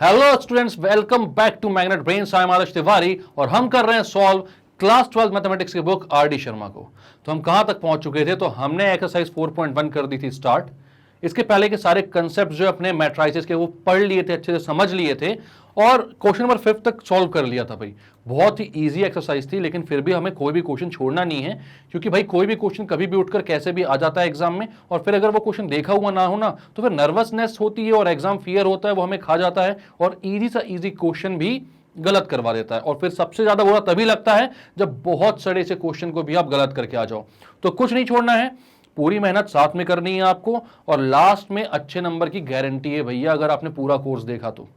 Hello students, welcome back to Magnet Brains. I am Adarsh Tiwari और हम कर रहे हैं सॉल्व क्लास 12 मैथमेटिक्स की बुक आर डी शर्मा को। तो हम कहां तक पहुंच चुके थे? तो हमने एक्सरसाइज 4.1 कर दी थी स्टार्ट। इसके पहले के सारे कंसेप्ट जो अपने मैट्राइसेस के वो पढ़ लिए थे, अच्छे से समझ लिए थे और क्वेश्चन नंबर 5 तक सॉल्व कर लिया था भाई। बहुत ही इजी एक्सरसाइज थी, लेकिन फिर भी हमें कोई भी क्वेश्चन छोड़ना नहीं है, क्योंकि भाई कोई भी क्वेश्चन कभी भी उठकर कैसे भी आ जाता है एग्जाम में, और फिर अगर वो क्वेश्चन देखा हुआ ना हो ना तो फिर नर्वसनेस होती है और एग्जाम फियर होता है, वो हमें खा जाता है और इजी सा इजी क्वेश्चन भी गलत करवा देता है। और फिर सबसे ज्यादा बुरा तभी लगता है जब बहुत सड़े से क्वेश्चन को भी आप गलत करके आ जाओ। तो कुछ नहीं छोड़ना है, पूरी मेहनत साथ में करनी है आपको, और लास्ट में अच्छे नंबर की गारंटी है भैया, अगर आपने पूरा कोर्स देखा तो।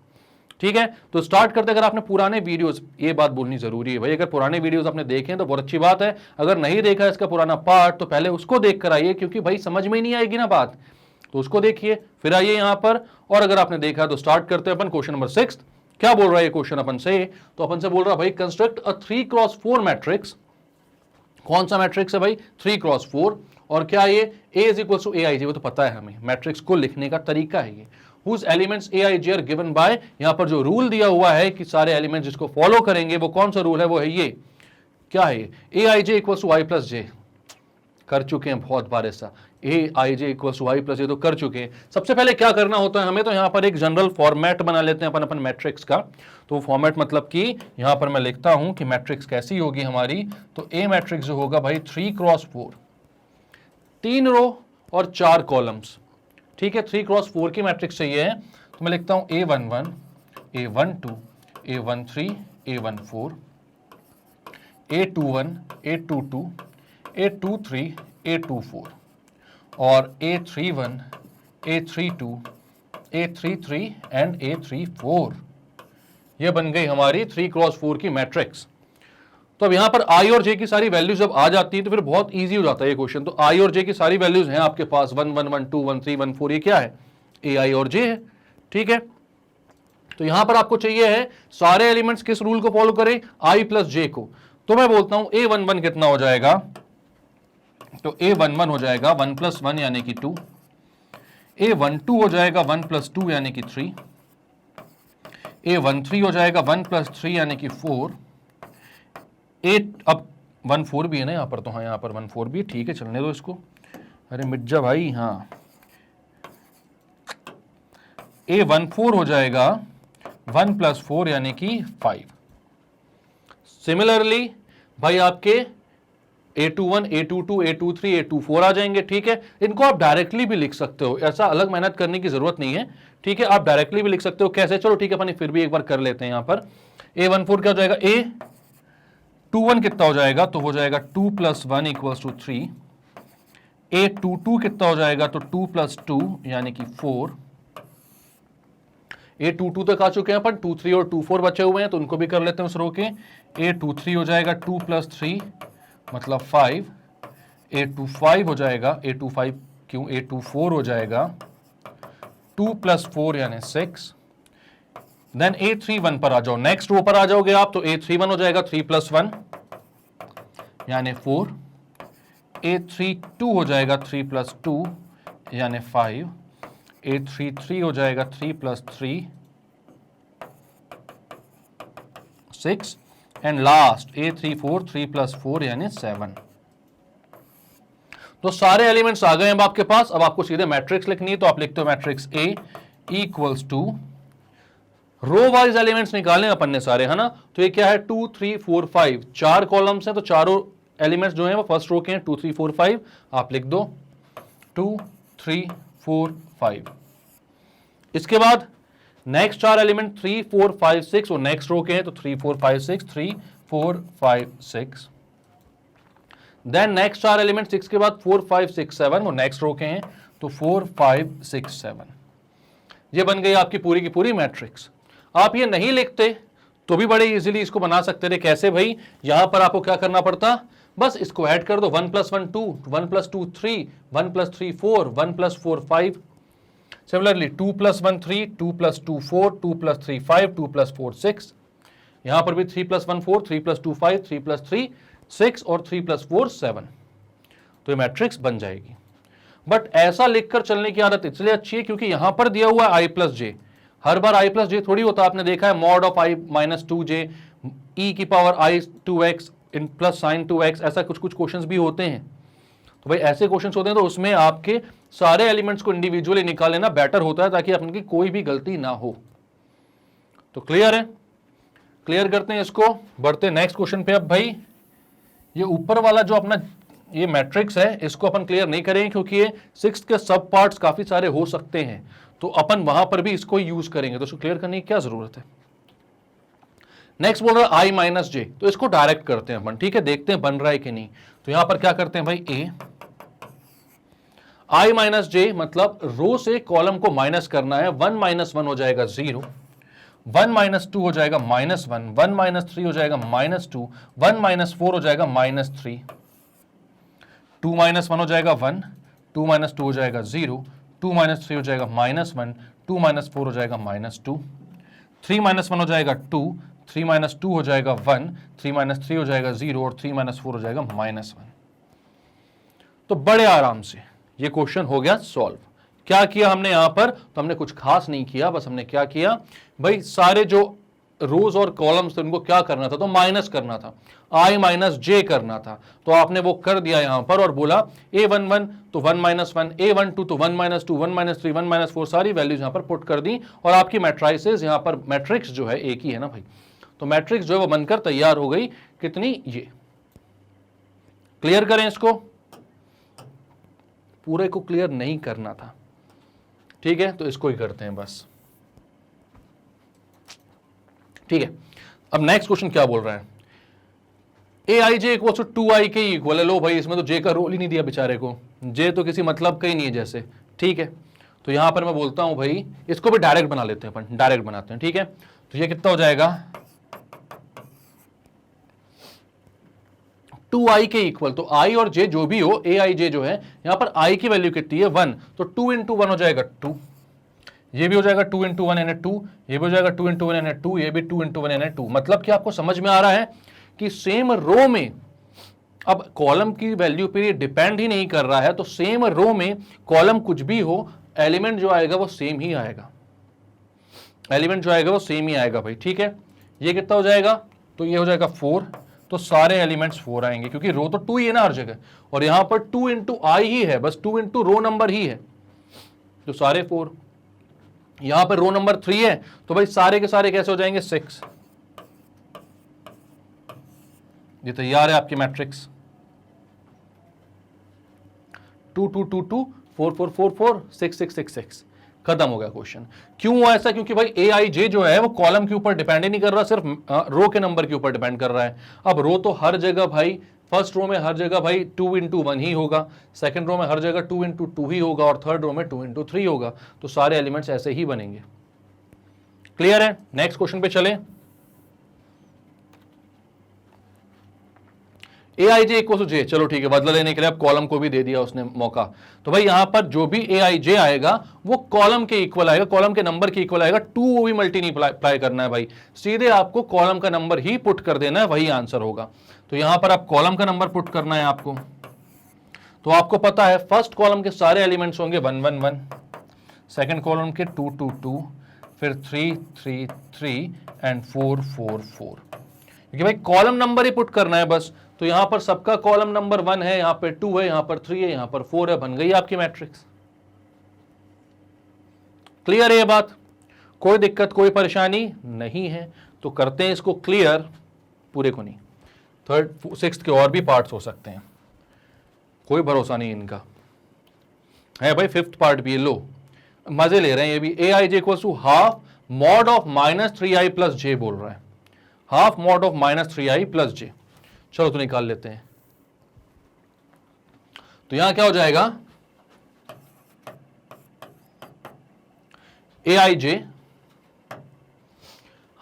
ठीक है, तो स्टार्ट करते। अगर आपने पुराने वीडियोस, ये बात बोलनी जरूरी है भाई, अगर पुराने वीडियोस आपने देखे तो बहुत अच्छी बात है। अगर नहीं देखा इसका पुराना पार्ट तो पहले उसको देख कर आइए, क्योंकि भाई समझ में ही नहीं आएगी ना बात, तो उसको देखिए फिर आइए यहां पर। और अगर आपने देखा तो स्टार्ट करते हैं अपन क्वेश्चन नंबर 6। क्या बोल रहा है ये क्वेश्चन अपन से? तो अपन से बोल रहा है भाई कंस्ट्रक्ट अ 3x4 मैट्रिक्स। कौन सा मैट्रिक्स है भाई? 3x4। और क्या ये A is equal to AIJ? वो तो पता है हमें, मैट्रिक्स को लिखने का तरीका है ये। Whose elements AIJ are given by, यहां पर जो रूल दिया हुआ है कि सारे एलिमेंट्स जिसको फॉलो करेंगे, वो कौन सा रूल है? वो है ये। क्या है? AIJ equal to I plus j. कर चुके हैं बहुत बार ऐसा, AIJ equal to I plus j तो कर चुके हैं। सबसे पहले क्या करना होता है हमें? तो यहां पर एक जनरल फॉर्मेट बना लेते हैं अपन मैट्रिक्स का। तो फॉर्मेट मतलब कि यहां पर मैं लिखता हूं कि मैट्रिक्स कैसी होगी हमारी। तो A मैट्रिक्स जो होगा भाई 3x4, 3 रो और 4 कॉलम्स। ठीक है, 3x4 की मैट्रिक्स चाहिए है, तो मैं लिखता हूं A11, A12, A13, A14, A21, A22, A23, A24 और A31, A32, A33 and A34। यह बन गई हमारी 3x4 की मैट्रिक्स। तो अब यहां पर I और J की सारी वैल्यूज जब आ जाती है तो फिर बहुत इजी हो जाता है ये क्वेश्चन। तो I और J की सारी वैल्यूज हैं आपके पास, 1 1 1 2 1 3 1 4, ये क्या है? AI और J है। ठीक है, तो यहां पर आपको चाहिए है सारे एलिमेंट्स किस रूल को फॉलो करें? I प्लस J को। तो मैं बोलता हूं A11 कितना हो जाएगा? तो A11 हो जाएगा 1 + 1 यानी कि 2, A12 हो जाएगा 1 + 2 यानी कि 3, A13 हो जाएगा 1 + 3 यानी कि 4, अब 1 4 भी है ना यहाँ पर, तो हाँ यहाँ पर 1 4 भी, ठीक है चलने दो इसको। अरे मिर्जा भाई, हाँ A14 हो जाएगा 1 + 4 यानी कि 5। सिमिलरली भाई आपके A21, A22, A23, A24 आ जाएंगे। ठीक है, इनको आप डायरेक्टली भी लिख सकते हो, ऐसा अलग मेहनत करने की जरूरत नहीं है। ठीक है, आप डायरेक्टली भी लिख सकते हो। कैसे? चलो ठीक है, अपन फिर भी एक बार कर लेते हैं। यहाँ पर A14 क्या हो जाएगा? A21 कितना हो जाएगा? तो हो जाएगा 2 + 1 = 3। A22 कितना हो जाएगा? तो 2 + 2 यानी कि 4। A22 तक आ चुके हैं अपन, 2 3 और 2 4 बचे हुए हैं, तो उनको भी कर लेते हैं उस रो के। A23 हो जाएगा 2 + 3 मतलब 5। A25 हो जाएगा, A25 क्यों, A24 हो जाएगा 2 + 4 यानी 6। देन A31 पर आ जाओ, नेक्स्ट रो पर आ जाओगे आप, तो A31 हो जाएगा 3 + 1 यानी 4। A32 हो जाएगा 3 + 2 यानी 5। A33 हो जाएगा 3 + 3 6 एंड लास्ट A34 3 + 4 यानी 7। तो सारे एलिमेंट्स आ गए अब आपके पास। अब आपको सीधे मैट्रिक्स लिखनी है, तो आप लिखते हो matrix A equals to, row wise elements निकालने अपन ने सारे, है ना। तो ये क्या है? 2 3 4 5, 4 कॉलम्स हैं, तो चारों एलिमेंट्स जो हैं वो फर्स्ट रो के हैं, 2 3 4 5। आप लिख दो 2 3 4 5। इसके बाद नेक्स्ट 4 एलिमेंट 3 4 5 6 वो नेक्स्ट रो के हैं, तो 3 4 5 6 3 4 5 6। देन नेक्स्ट 4 एलिमेंट 6 के बाद 4 5 6 7 वो नेक्स्ट रो के हैं, तो 4 5 6 7। ये बन गई आपकी पूरी की पूरी मैट्रिक्स। आप ये नहीं लिखते तो भी बड़े इजीली इसको बना सकते थे। कैसे भाई? यहां पर आपको क्या करना पड़ता? बस इसको ऐड कर दो, 1 + 1 2, 1 + 2 3, 1 + 3 4, 1 + 4 5। सिमिलरली 2 + 1 3, 2 + 2 4, 2 + 3 5, 2 + 4 6। यहां पर भी 3 + 1 4, 3 + 2 5, 3 + 3 6 और 3 + 4 7। तो ये मैट्रिक्स बन जाएगी। बट ऐसा लिखकर चलने की आदत इसलिए अच्छी है क्योंकि यहां पर दिया हुआ I प्लस जे, हर बार i प्लस जे थोड़ी होता, आपने देखा है mod of i minus 2j e की power i 2x in plus sine 2x, ऐसा कुछ कुछ क्वेश्चंस भी होते हैं। तो भाई ऐसे क्वेश्चंस होते हैं तो उसमें आपके सारे एलिमेंट्स को इंडिविजुअली निकाल लेना बेटर होता है, ताकि अपनी कोई भी गलती ना हो। तो क्लियर है, क्लियर करते हैं इसको, बढ़ते हैं नेक्स्ट क्वेश्चन पे। अब भाई ये ऊपर वाला जो अपना ये मैट्रिक्स है, इसको अपन क्लियर नहीं करेंगे क्योंकि ये 6th के सब पार्ट्स काफी सारे हो सकते हैं, तो अपन वहां पर भी इसको यूज करेंगे, तो इसको क्लियर करने की क्या जरूरत है। नेक्स्ट बोल रहा है i माइनस जे, तो इसको डायरेक्ट करते हैं अपन, ठीक है, देखते हैं बन रहा है कि नहीं। तो यहां पर क्या करते हैं भाई, a i माइनस जे मतलब रो से कॉलम को माइनस करना है, 1 माइनस 1 हो जाएगा 0, 1 माइनस 2 हो जाएगा -1, 1 माइनस 3 हो जाएगा -2, 1 माइनस 4 हो जाएगा -3, 2 माइनस 1 हो जाएगा 1, 2 माइनस 2 हो जाएगा 0, 2 माइनस 3 हो जाएगा -1, 2 माइनस 4 हो जाएगा -2, 3 माइनस 1 हो जाएगा 2, 3 माइनस 2 हो जाएगा 1, 3 माइनस 3 हो जाएगा 0 और 3 माइनस 4 हो जाएगा -1। तो बड़े आराम से ये क्वेश्चन हो गया सॉल्व। क्या किया हमने यहां पर, तो हमने कुछ खास नहीं किया, बस हमने क्या किया भाई, सारे जो रोज और कॉलम्स थे उनको क्या करना था, तो माइनस करना था, i माइनस जे करना था, तो आपने वो कर दिया यहां पर और बोला a11 तो 1 माइनस 1, a12 तो 1 माइनस 2, 1 माइनस 3, 1 माइनस 4, सारी वैल्यूज यहां पर पुट कर दी, और आपकी मैट्राइसेस यहां पर मैट्रिक्स जो है एक ही है ना भाई, तो मैट्रिक्स जो है वो बनकर तैयार हो गई, कितनी, ये। क्लियर करें इसको, पूरे को क्लियर नहीं करना था, ठीक है, तो इसको ही करते हैं बस, ठीक है। अब नेक्स्ट क्वेश्चन क्या बोल रहा है, ए I J equal to 2i के इक्वल है। लो भाई, इसमें तो जे का रोल ही नहीं दिया बेचारे को, जे तो किसी मतलब का ही नहीं है जैसे, ठीक है। तो यहां पर मैं बोलता हूं भाई, इसको भी डायरेक्ट बना लेते हैं अपन, डायरेक्ट बनाते हैं, ठीक है। तो ये कितना हो जाएगा, 2i के इक्वल, तो i और j जो भी हो, ए आई जे जो है, यहां पर i की वैल्यू कितनी है 1, तो 2 इंटू 1 हो जाएगा 2, ये भी हो जाएगा 2 इंटू 1 यानी 2, ये भी हो जाएगा 2 इंटू 1 यानी 2, ये भी 2 इंटू 1 यानी 2। मतलब कि आपको समझ में आ रहा है कि सेम रो में, अब कॉलम की वैल्यू पे डिपेंड ही नहीं कर रहा है, तो सेम रो में कॉलम कुछ भी हो, एलिमेंट जो आएगा वो सेम ही आएगा, एलिमेंट जो आएगा वो सेम ही आएगा भाई, ठीक है। ये कितना हो जाएगा, तो ये हो जाएगा 4, तो सारे एलिमेंट्स 4 आएंगे, क्योंकि रो तो 2 ही है ना हर जगह, और यहां पर 2 इंटू आई ही है, बस 2 इंटू रो नंबर ही है, तो सारे 4। यहां पर रो नंबर 3 है, तो भाई सारे के सारे कैसे हो जाएंगे 6। ये तैयार है आपकी मैट्रिक्स, 2 2 2 2 4 4 4 4 6 6 6 6, खत्म हो गया क्वेश्चन। क्यों हुआ ऐसा, क्योंकि भाई ए आई जे जो है वो कॉलम के ऊपर डिपेंड ही नहीं कर रहा, सिर्फ रो के नंबर के ऊपर डिपेंड कर रहा है। अब रो तो हर जगह भाई, फर्स्ट रो में हर जगह भाई 2 इंटू 1 ही होगा, सेकंड रो में हर जगह 2 इंटू 2 ही होगा, और थर्ड रो में 2 इंटू 3 होगा, तो सारे एलिमेंट्स ऐसे ही बनेंगे। क्लियर है, नेक्स्ट क्वेश्चन पे चले। ए आई जे इक्वल टू जे, चलो ठीक है, बदला लेने के लिए अब कॉलम को भी दे दिया उसने मौका। तो भाई यहां पर जो भी ए आई जे आएगा वो कॉलम के इक्वल आएगा, कॉलम के नंबर के इक्वल आएगा, 2 भी मल्टीप्लाई करना है भाई, सीधे आपको कॉलम का नंबर ही पुट कर देना है, वही आंसर होगा। तो यहां पर आप कॉलम का नंबर पुट करना है आपको, तो आपको पता है फर्स्ट कॉलम के सारे एलिमेंट्स होंगे 1 1 1, सेकेंड कॉलम के 2 2 2, फिर 3 3 3 एंड 4 4 4, क्योंकि भाई कॉलम नंबर ही पुट करना है बस। तो यहां पर सबका कॉलम नंबर 1 है, यहां पर 2 है, यहां पर 3 है, यहां पर 4 है, बन गई आपकी मैट्रिक्स। क्लियर है ये बात, कोई दिक्कत कोई परेशानी नहीं है। तो करते हैं इसको क्लियर, पूरे को नहीं, थर्ड 6th के और भी पार्ट्स हो सकते हैं, कोई भरोसा नहीं इनका है भाई। 5th पार्ट भी लो, मजे ले रहे हैं ये भी। A I J equal to half mod of -3i plus j बोल रहा है, half mod of -3i plus j. चलो तो निकाल लेते हैं। तो यहां क्या हो जाएगा, ए I J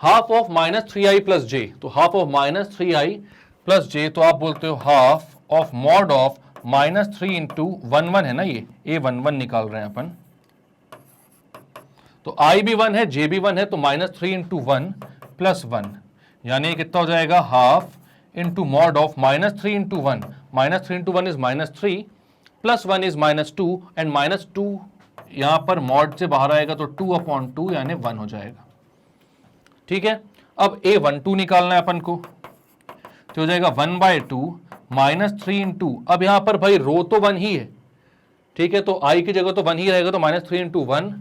half of -3i plus j, तो half of -3i plus j, तो आप बोलते हो half of mod of -3 into 1 1 है ना, ये a11 निकाल रहे हैं अपन, तो i भी 1 है, j भी 1 है, तो -3 इंटू 1 प्लस 1, यानी कितना हो जाएगा half into mod of -3 into 1, -3 into 1 is -3 plus 1 is -2 and -2 यहां पर मॉड से बाहर आएगा तो 2/2 यानी 1 हो जाएगा। ठीक है, अब A12 निकालना है अपन को, तो हो जाएगा 1/2 -3 इंटू, अब यहां पर भाई रो तो 1 ही है, ठीक है, तो I की जगह तो 1 ही रहेगा, तो -3 इंटू 1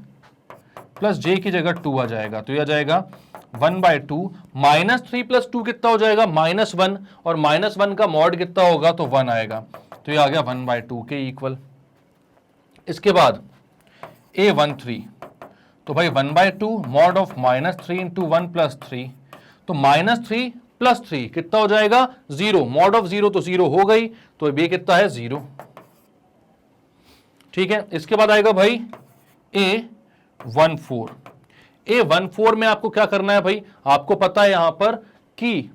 प्लस J की जगह 2 आ जाएगा, तो यह आ जाएगा 1/2 -3 प्लस 2 कितना हो जाएगा -1, और -1 का मॉड कितना होगा तो 1 आएगा, तो ये आ गया 1/2 के इक्वल। इसके बाद A13, तो भाई 1/2 मॉड ऑफ -3 इंटू 1 प्लस 3, तो -3 प्लस 3 कितना हो जाएगा 0, मॉड ऑफ 0 तो 0 हो गई, तो ये कितना है 0। ठीक है, इसके बाद आएगा भाई A14। A14 में आपको क्या करना है भाई, आपको पता है यहां पर कि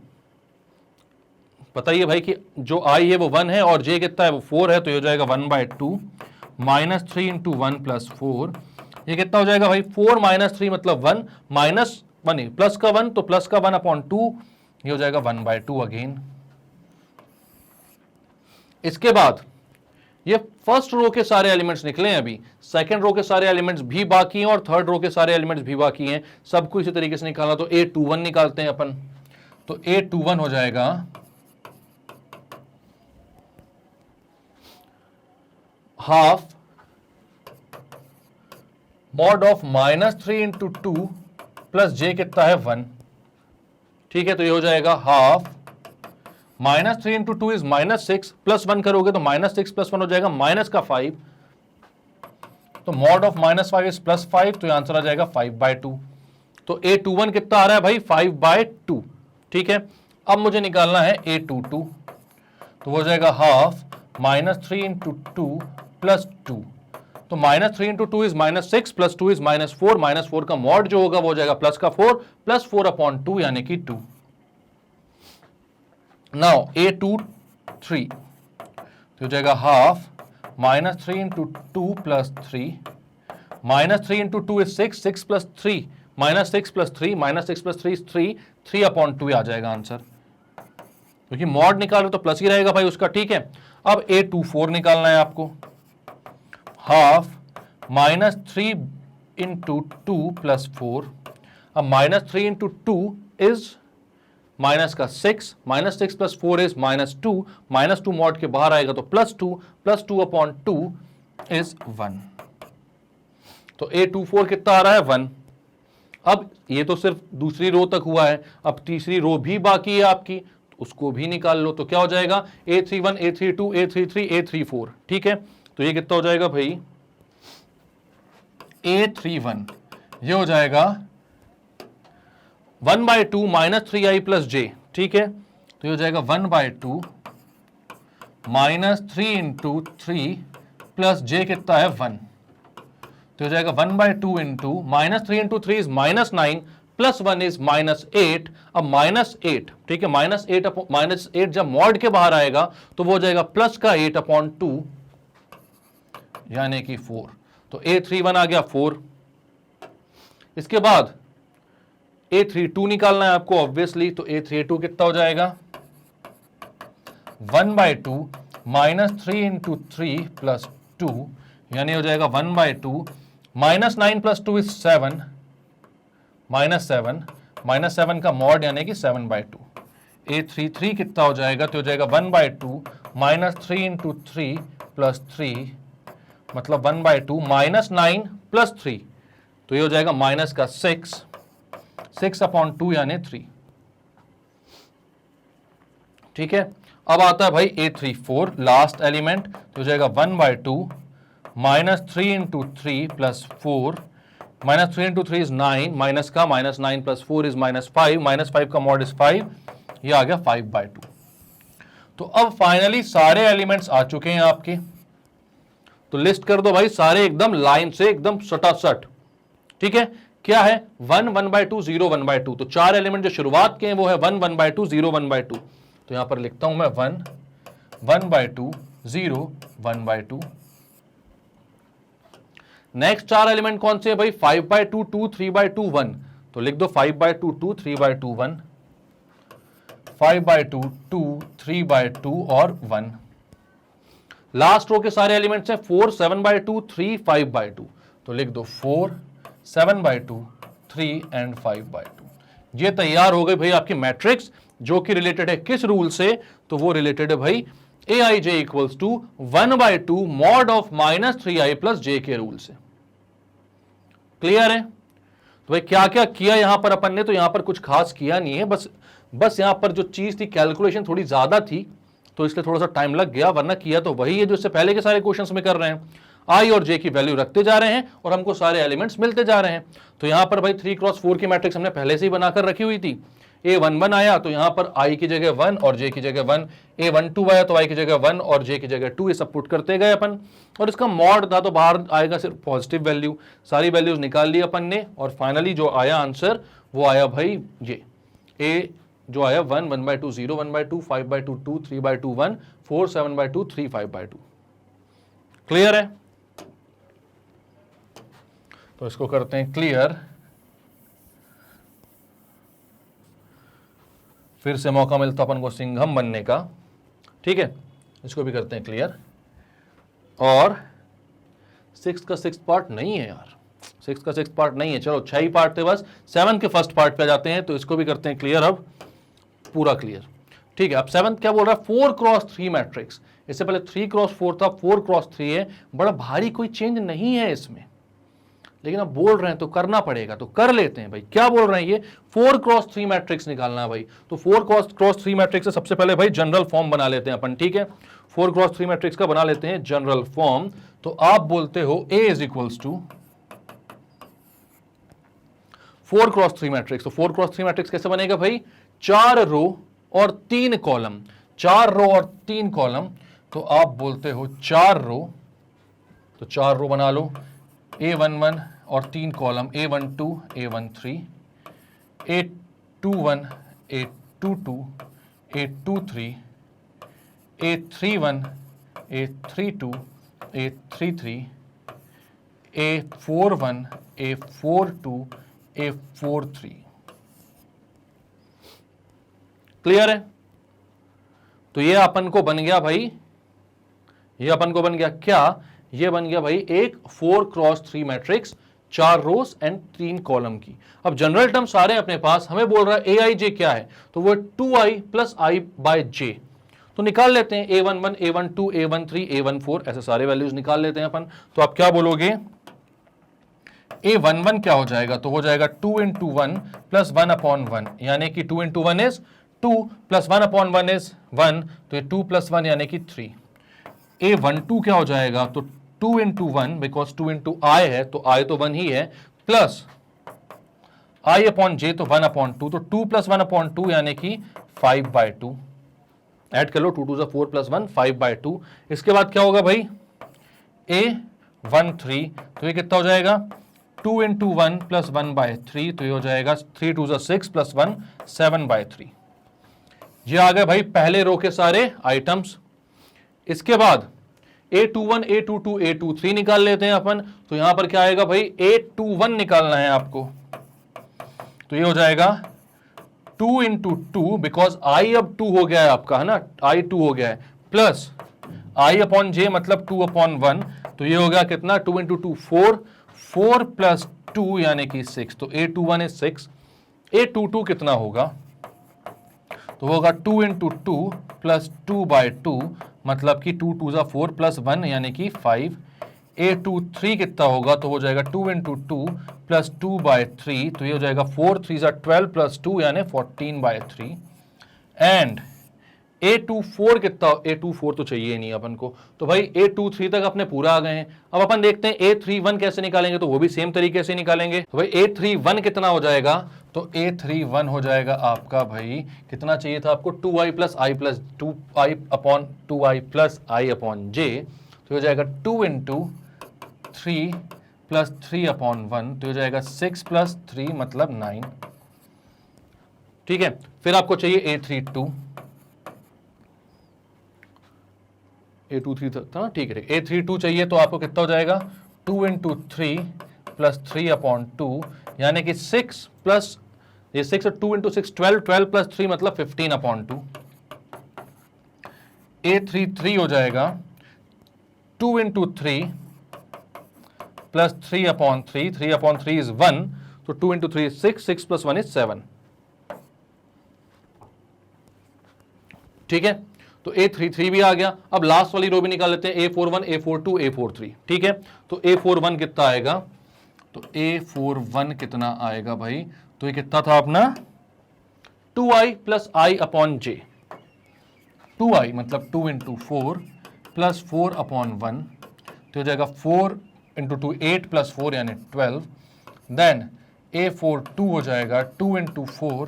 पता ही है भाई कि जो I है वो 1 है और J कितना है वो 4 है, तो ये हो जाएगा 1/2 -3 इंटू 1 प्लस 4, ये कितना हो जाएगा भाई 4 - 3 मतलब 1, -1 प्लस का 1 तो प्लस का 1/2, ये हो जाएगा 1/2 अगेन। इसके बाद ये फर्स्ट रो के सारे एलिमेंट्स निकले हैं, अभी सेकंड रो के सारे एलिमेंट्स भी बाकी हैं और थर्ड रो के सारे एलिमेंट्स भी बाकी हैं, सबको इसी तरीके से निकालना, तो A21 निकालते हैं अपन, तो A21 हो जाएगा half mod of -3 into 2 plus J कितना है 1। ठीक है, तो ये हो जाएगा हाफ -3 इंटू 2 इज -6 प्लस 1 करोगे तो -6 प्लस 1 हो जाएगा -5, तो मॉड ऑफ -5 इज +5, तो आंसर आ जाएगा 5/2। तो A21 कितना आ रहा है भाई 5/2। ठीक है, अब मुझे निकालना है A22, तो हो जाएगा हाफ -3 इंटू 2 प्लस 2, तो -3 इंटू 2 इज -6 प्लस 2 इज -4, -4 का मॉड जो होगा वो हो जाएगा प्लस का 4 प्लस 4/2 यानी कि 2। नाउ A23, तो हो जाएगा half -3 into 2 plus 3, -3 into 2 is 6, 6 plus 3 -6 plus 3 -6 plus 3 is 3, 3/2 आ जाएगा आंसर, क्योंकि मॉड निकालो तो प्लस ही रहेगा भाई उसका। ठीक है, अब A24 निकालना है आपको, हाफ -3 इंटू 2 प्लस 4, अब -3 इंटू 2 इज माइनस का 6, -6 प्लस 4 इज -2, -2 मॉड के बाहर आएगा तो +2, प्लस 2/2 इज 1, तो A24 कितना आ रहा है 1। अब ये तो सिर्फ दूसरी रो तक हुआ है, अब तीसरी रो भी बाकी है आपकी, उसको भी निकाल लो, तो क्या हो जाएगा A31 A32 A33 A34। ठीक है, तो ये कितना हो जाएगा भाई A31, ये हो जाएगा 1/2 -3i प्लस j। ठीक है, तो ये हो जाएगा 1/2 -3 इंटू 3 प्लस j कितना है 1, तो हो जाएगा 1/2 into -3 into 3 is -9 plus 1 is -8, अब -8, ठीक है, -8 जब मॉड के बाहर आएगा तो वो हो जाएगा प्लस का 8/2 यानी कि 4, तो A31 आ गया 4। इसके बाद A32 निकालना है आपको ऑब्वियसली, तो A32 कितना हो जाएगा 1/2 -3 इंटू 3 प्लस 2 यानी हो जाएगा 1/2 -9 प्लस 2 इज 7, -7 का मॉड यानी कि 7/2। A33 कितना हो जाएगा, तो हो जाएगा 1/2 -3 इंटू 3 प्लस 3 मतलब 1/2 -9 प्लस 3, तो ये हो जाएगा माइनस का 6/2 यानी 3। ठीक है, अब आता है भाई A34 लास्ट एलिमेंट, तो हो जाएगा 1/2 -3 into 3 plus 4, -3 into 3 is 9, minus का -9 प्लस 4 इज -5, -5 का मॉड इज 5, ये आ गया 5/2। तो अब फाइनली सारे एलिमेंट्स आ चुके हैं आपके, तो लिस्ट कर दो भाई सारे एकदम लाइन से, एकदम सटासट। ठीक है, क्या है 1 1/2 0 1/2, तो चार एलिमेंट जो शुरुआत के हैं वो है 1 1/2 0 1/2, तो यहां पर लिखता हूं मैं 1 1/2 0 1/2। नेक्स्ट चार एलिमेंट कौन से है भाई 5/2 2 3/2 1, तो लिख दो 5/2 2 3/2 1, 5/2 2 3/2 और 1। लास्ट रो के सारे एलिमेंट्स हैं 4 7/2 3 5/2, तो लिख दो 4, 7/2, 3 एंड 5/2। ये तैयार हो गई भाई आपकी मैट्रिक्स, जो कि रिलेटेड है किस रूल से? तो वो रिलेटेड है भाई aij equals to 1/2 mod of -3i plus j के रूल से। क्लियर है? तो भाई क्या क्या किया यहां पर अपन ने? तो यहां पर कुछ खास किया नहीं है, बस यहां पर जो चीज थी कैलकुलेशन थोड़ी ज्यादा थी, तो इसलिए थोड़ा सा टाइम लग गया, वरना किया तो वही है जो इससे पहले के सारे क्वेश्चंस में कर रहे हैं। आई और जे की वैल्यू रखते जा रहे हैं और हमको सारे एलिमेंट्स मिलते जा रहे हैं। तो यहां पर भाई 3x4 की मैट्रिक्स हमने पहले से ही बनाकर रखी हुई थी। A11 आया तो यहां पर i की जगह 1 और j की जगह 1, A12 आया तो i की जगह 1 और j की जगह 2, ये सब पुट करते गए अपन। और इसका मॉड था तो बाहर आएगा सिर्फ पॉजिटिव वैल्यू, सारी वैल्यूज निकाल ली अपन ने, और फाइनली जो आया आंसर वो आया भाई ये a जो आया 1, 1/2, 0, 1/2, 5/2, 2, 3/2, 1, 4, 7/2, 3, 5/2। क्लियर है? तो इसको करते हैं क्लियर। फिर से मौका मिलता अपन को सिंघम बनने का। ठीक है, इसको भी करते हैं क्लियर। और 6 का 6 पार्ट नहीं है यार, 6 का 6 पार्ट नहीं है, चलो 6 ही पार्ट थे बस, 7 के फर्स्ट पार्ट पे आ जाते हैं। तो इसको भी करते हैं क्लियर, अब पूरा क्लियर। ठीक है, अब 7 क्या बोल रहा है? 4x3 matrix. इससे पहले 3x4 था, 4x3 है, बड़ा भारी कोई चेंज नहीं है इसमें, लेकिन अब बोल रहे हैं तो करना पड़ेगा, तो कर लेते हैं भाई। क्या बोल रहे हैं ये? 4x3 मैट्रिक्स निकालना है भाई। तो 4x3 मैट्रिक्स से सबसे पहले भाई जनरल फॉर्म बना लेते हैं अपन। ठीक है, 4x3 मैट्रिक्स का बना लेते हैं जनरल फॉर्म। तो आप बोलते हो A is equals to 4x3 matrix. तो 4x3 मैट्रिक्स कैसे बनेगा भाई? 4 रो और 3 कॉलम, 4 रो और 3 कॉलम। तो आप बोलते हो 4 रो, तो 4 रो बना लो, A11 और 3 column, A12, A13, A21, A22, A23, A31, A32, A33, A41, A42, A43। Clear है? तो ये अपन को बन गया भाई, ये अपन को बन गया क्या? ये बन गया भाई एक 4x3 matrix, 4 rose and 3 column की। अब जनरल टर्म सारे अपने पास, हमें बोल रहा है aij क्या है? तो वो 2i प्लस i/j। तो निकाल लेते हैं A11, A12, A13, A14, ऐसे सारे वैल्यूज निकाल लेते हैं अपन। तो आप क्या बोलोगे? A11 क्या हो जाएगा? तो हो जाएगा 2 × 1 प्लस 1/1, यानी कि 2 × 1 इज 2 प्लस 1/1 इज 1, तो ये 2 + 1 यानी कि 3। A12 क्या हो जाएगा? तो 2 × 1, बिकॉज 2 × i है तो i तो 1 ही है, प्लस i/j तो 1/2, तो 2 + 1/2 यानी कि 5/2। ऐड कर लो, 2 × 2 = 4 + 1, 5/2। इसके बाद क्या होगा भाई? A13, तो ये कितना हो जाएगा? 2 × 1 प्लस 1/3, तो ये हो जाएगा 3 × 2 = 6 प्लस 1, 7/3। ये आ गए भाई पहले रो के सारे आइटम्स। इसके बाद A21, A22, A23 निकाल लेते हैं अपन। तो यहां पर क्या आएगा भाई? A21 निकालना है आपको, तो ये हो जाएगा 2 × 2, बिकॉज i अब 2 हो गया है आपका, है ना, i 2 हो गया है, प्लस i/j मतलब 2/1, तो ये हो गया कितना? 2 × 2 4, 4 + 2 यानी कि 6, तो A21 इज 6। A22 कितना होगा? तो होगा 2 × 2 प्लस 2/2, मतलब कि 2 × 2 = 4 प्लस 1 यानी कि 5। A23 कितना होगा? तो हो जाएगा 2 × 2 प्लस 2/3, तो ये हो जाएगा 4 × 3 = 12 प्लस 2 यानी 14/3। एंड A24 कितना? A24 तो चाहिए नहीं अपन को, तो भाई A23 तक अपने पूरा आ गए हैं। अब अपन देखते हैं A31 कैसे निकालेंगे, तो वो भी सेम तरीके से निकालेंगे। तो भाई A31 कितना हो जाएगा? तो A31 हो जाएगा आपका भाई, कितना चाहिए था आपको? 2i + i + 2i/2i + i/j, तो हो जाएगा 2 × 3 + 3/1, तो हो जाएगा 6 + 3 मतलब 9। ठीक है, फिर आपको चाहिए A32, A23 था ना, ठीक है, A32 चाहिए, तो आपको कितना हो जाएगा? 2 × 3 + 3/2, यानी कि 6 प्लस ये 6 और 2 × 6 12, 12 + 3 मतलब 15/2। A33 हो जाएगा 2 × 3 प्लस 3/3, 3/3 इज 1, तो 2 इंटू 3 इज 6, 6 प्लस 1 इज 7। ठीक है, तो A33 भी आ गया। अब लास्ट वाली रो भी निकाल लेते हैं, A41, A42, A43। ठीक है, तो A41 कितना आएगा, तो A41 कितना आएगा भाई, तो ये कितना था अपना 2i plus i upon J. 2i मतलब 2 इंटू 4 प्लस 4/1, तो हो जाएगा 4 इंटू 2 8 प्लस 4 यानी 12। देन A42 हो जाएगा 2 इंटू 4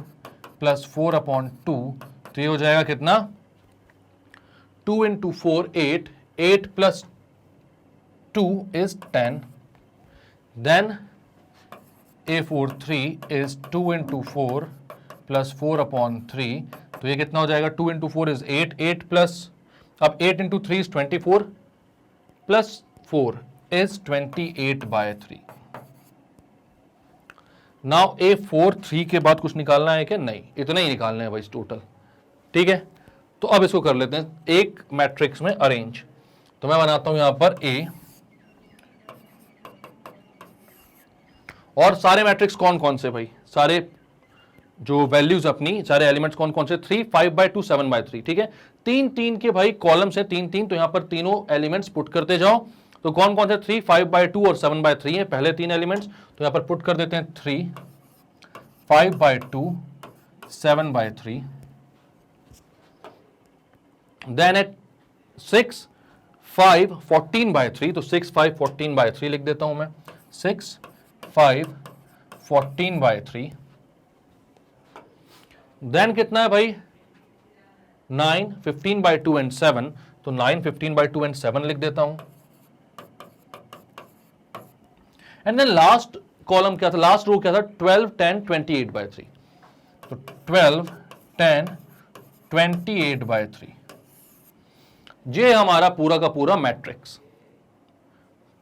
प्लस 4/2, तो ये हो जाएगा कितना 2 into 4 8, 8 plus 2 is 10। Then A43 is 2 into 4 plus 4/3, तो ये कितना हो जाएगा 2 इंटू 4 इज 8, 8 प्लस, अब 8 into 3 is 24 plus 4 is 28/3। Now A43 के बाद कुछ निकालना है क्या, नहीं, इतना ही निकालना है भाई टोटल। ठीक है, तो अब इसको कर लेते हैं एक मैट्रिक्स में अरेंज। तो मैं बनाता हूं यहां पर A, और सारे मैट्रिक्स कौन कौन से भाई, सारे जो वैल्यूज अपनी, सारे एलिमेंट्स कौन कौन से, 3, 5/2, 7/3। ठीक है, 3 3 के भाई कॉलम्स है, 3 3, तो यहां पर तीनों एलिमेंट्स पुट करते जाओ। तो कौन कौन से 3, 5/2 और 7/3 है, पहले 3 एलिमेंट्स, तो यहां पर पुट कर देते हैं 3, 5/2, 7/3। देन एट 6, 5, 14/3, तो 6, 5, 14/3 लिख देता हूं मैं, 6, 5, 14/3। देन कितना है भाई 9, 15/2 एंड 7, तो 9, 15/2 एंड 7 लिख देता हूं। एंड देन लास्ट कॉलम क्या था, लास्ट रो क्या था, 12, 10, 28/3, तो 12, 10, 28/3। ये हमारा पूरा का पूरा मैट्रिक्स।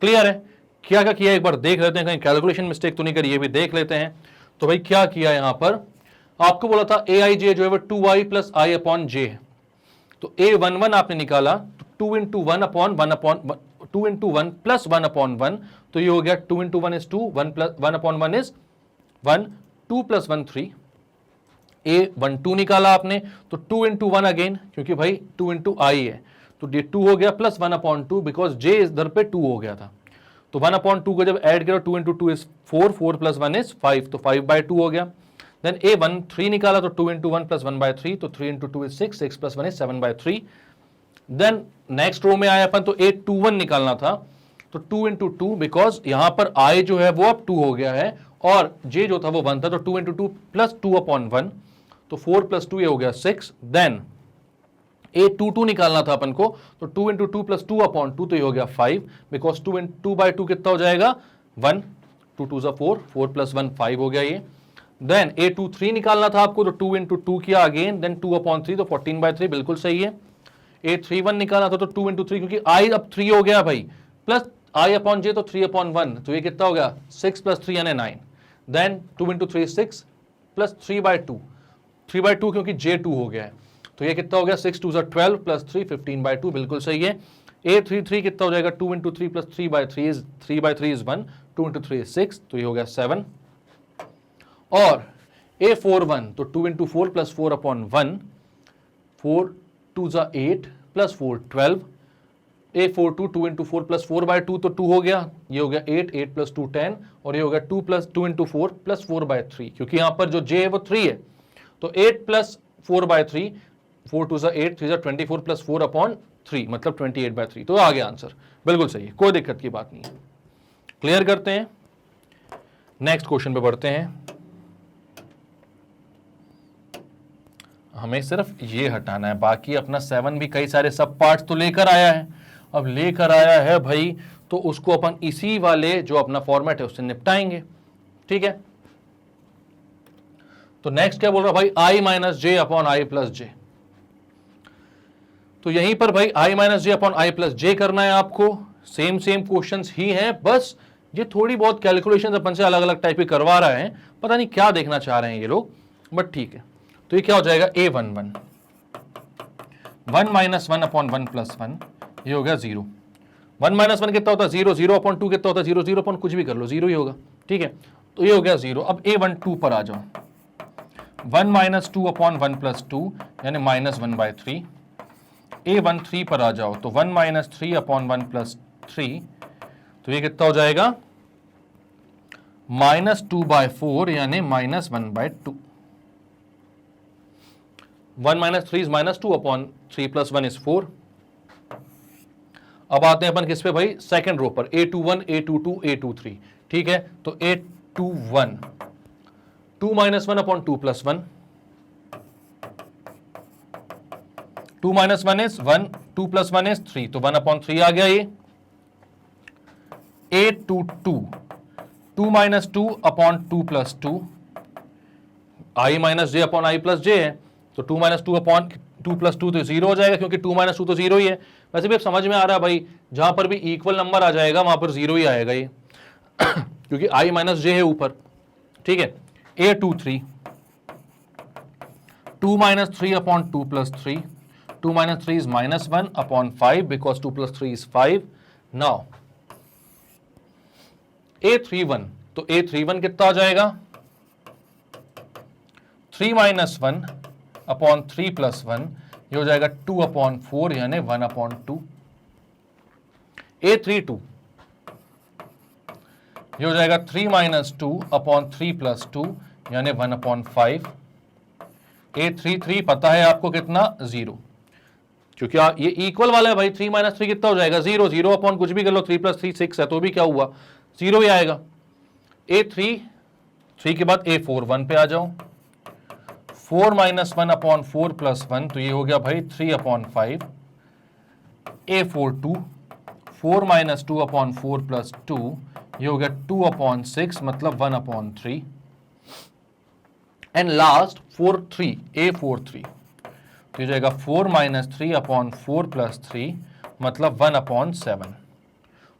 क्लियर है, क्या क्या किया एक बार देख लेते हैं, कहीं कैलकुलेशन मिस्टेक तो नहीं करी, ये भी देख लेते हैं। तो भाई क्या किया यहां पर, आपको बोला था aij जो है वो 2i प्लस i अपॉन जे है, तो A11 आपने निकाला, तो 2 into 1 upon 1 upon 2 into 1 plus 1/1, तो ये हो गया 2 into 1 is 2, 1 plus 1/1 is 1, 2 plus 1 3। A12 निकाला आपने, तो 2 इंटू 1 अगेन, क्योंकि भाई 2 इंटू i है, तो ये 2 हो गया प्लस 1/2, बिकॉज j इधर पे 2 हो गया था, तो 1/2 को जब ऐड करो 2 इंटू 2 इज 4, 4 प्लस 1 इज 5, तो 5/2 हो गया। देन A13 निकाला, तो 2 इंटू 1 प्लस 1/3, तो 3 into 2 is 6, 6 plus 1 is 7/3। Then next row में आया अपन, तो A21 निकालना था, तो 2 इंटू 2, बिकॉज यहां पर i जो है वो अब 2 हो गया है और j जो था वो 1 था, तो 2 इंटू 2 प्लस 2/1, तो 4 प्लस 2 ये हो गया 6। देन A22 निकालना था अपन को, तो 2 इंटू 2 प्लस 2/2, तो ये हो गया 5, बिकॉज 2/2 कितना हो जाएगा 1, 2 2 4, 4 प्लस 1 5 हो गया ये। देन A23 निकालना था आपको, तो 2 इंटू 2 किया अगेन, देन 2/3, तो 14/3 बिल्कुल सही है। A31 निकालना था, तो 2 इंटू 3, क्योंकि i अब 3 हो गया भाई, प्लस i अपॉन j, तो 3/1, तो ये कितना हो गया 6 प्लस 3 यानी 9। देन 2 इंटू 3 6 प्लस 3/2, 3/2 क्योंकि j 2 हो गया है, तो ये कितना हो गया 6 2 12 प्लस 3 15/2 बिल्कुल सही है। A33 कितना हो जाएगा 2 into 3 plus 3/3 is 3/3 is 1, 2 into 3 is 6, तो ये हो गया 7। और A41 तो 2 into 4 plus 4/1, 4 2 8 plus 4 12। A42 2 into 4 plus 4/2, तो 2 हो गया, ये हो गया 8, 8 प्लस 2 10, और ये हो गया 2 प्लस 2 इंटू 4 प्लस 4/3, क्योंकि यहां पर जो j है वो 3 है, तो 8 प्लस 4/3, 4 2 8, 3 24 प्लस 4/3, मतलब 28/3, तो आ गया आंसर, बिल्कुल सही है, कोई दिक्कत की बात नहीं है। क्लियर करते हैं, नेक्स्ट क्वेश्चन पे बढ़ते हैं। हमें सिर्फ ये हटाना है, बाकी अपना 7 भी कई सारे सब पार्ट्स तो लेकर आया है। अब लेकर आया है भाई, तो उसको अपन इसी वाले जो अपना फॉर्मेट है उससे निपटाएंगे। ठीक है, तो नेक्स्ट क्या बोल रहा भाई, i minus j upon I plus j. तो यहीं पर भाई i minus j upon I plus j करना है आपको। सेम क्वेश्चंस ही हैं, बस ये थोड़ी बहुत कैलकुलेशन अपन से अलग अलग टाइप की करवा रहे हैं, पता नहीं क्या देखना चाह रहे हैं ये लोग, बट ठीक है। तो ये क्या हो जाएगा A11, 1 माइनस 1 अपॉन 1 प्लस 1, ये हो गया 0। 1 माइनस 1 कितना होता है 0, 0 अपॉन 2 कितना होता है 0, 0 अपॉन कुछ भी कर लो 0 ही होगा, ठीक है। तो ये हो गया 0। अब a12 पर आ जाओ, 1 माइनस 2 अपॉन 1 प्लस 2 यानी -1/3। a13 पर आ जाओ तो 1 माइनस 3 अपॉन 1 प्लस 3, तो ये कितना हो जाएगा -2/4 यानी -1/2। 1 minus 3 is -2 upon 3 plus 1 is 4। अब आते हैं अपन किस पे भाई, सेकंड रो पर, a21, a22, a23, ठीक है। तो a21 2 minus 1 upon 2 plus 1, 2 minus 1 is 1, 2 plus 1 is 3, तो 1 अपॉन 3 आ गया ये। a22 2 minus 2 upon 2 plus 2, i minus j upon i plus j है, तो 2 माइनस 2 अपॉन 2 प्लस 2 तो 0 हो जाएगा, क्योंकि 2 माइनस 2 तो 0 ही है। वैसे भी अब समझ में आ रहा है भाई, जहां पर भी इक्वल नंबर आ जाएगा वहां पर 0 ही आएगा ये क्योंकि i माइनस जे है ऊपर, ठीक है। a23 2 minus 3 upon 2 plus 3, 2 minus 3 is -1 upon 5 because 2 plus 3 is 5। Now a31, तो a31 कितना आ जाएगा 3 माइनस 1 अपॉन 3 प्लस 1, ये हो जाएगा 2 अपॉन 4 यानी 1 अपॉन 2। a32 ये हो जाएगा 3 माइनस 2 अपॉन 3 प्लस 2 यानी 1 अपॉन 5। a33 पता है आपको कितना 0, क्योंकि ये इक्वल वाला है भाई, 3 माइनस 3 कितना हो जाएगा 0, 0 अपॉन कुछ भी कर लो, 3 प्लस 3 6 है, तो भी क्या हुआ 0 ही आएगा। a3 के बाद a4 1 पे आ जाओ, 4 माइनस 1 अपॉन 4 प्लस 1, तो ये हो गया भाई 3 upon 5। a42 4 minus 2 upon 4 plus 2, ये हो गया 2 अपॉन 6 मतलब 1 अपॉन 3। एंड लास्ट 43 a43, तो ये जाएगा 4 माइनस 3 अपॉन 4 प्लस 3 मतलब 1 अपॉन 7।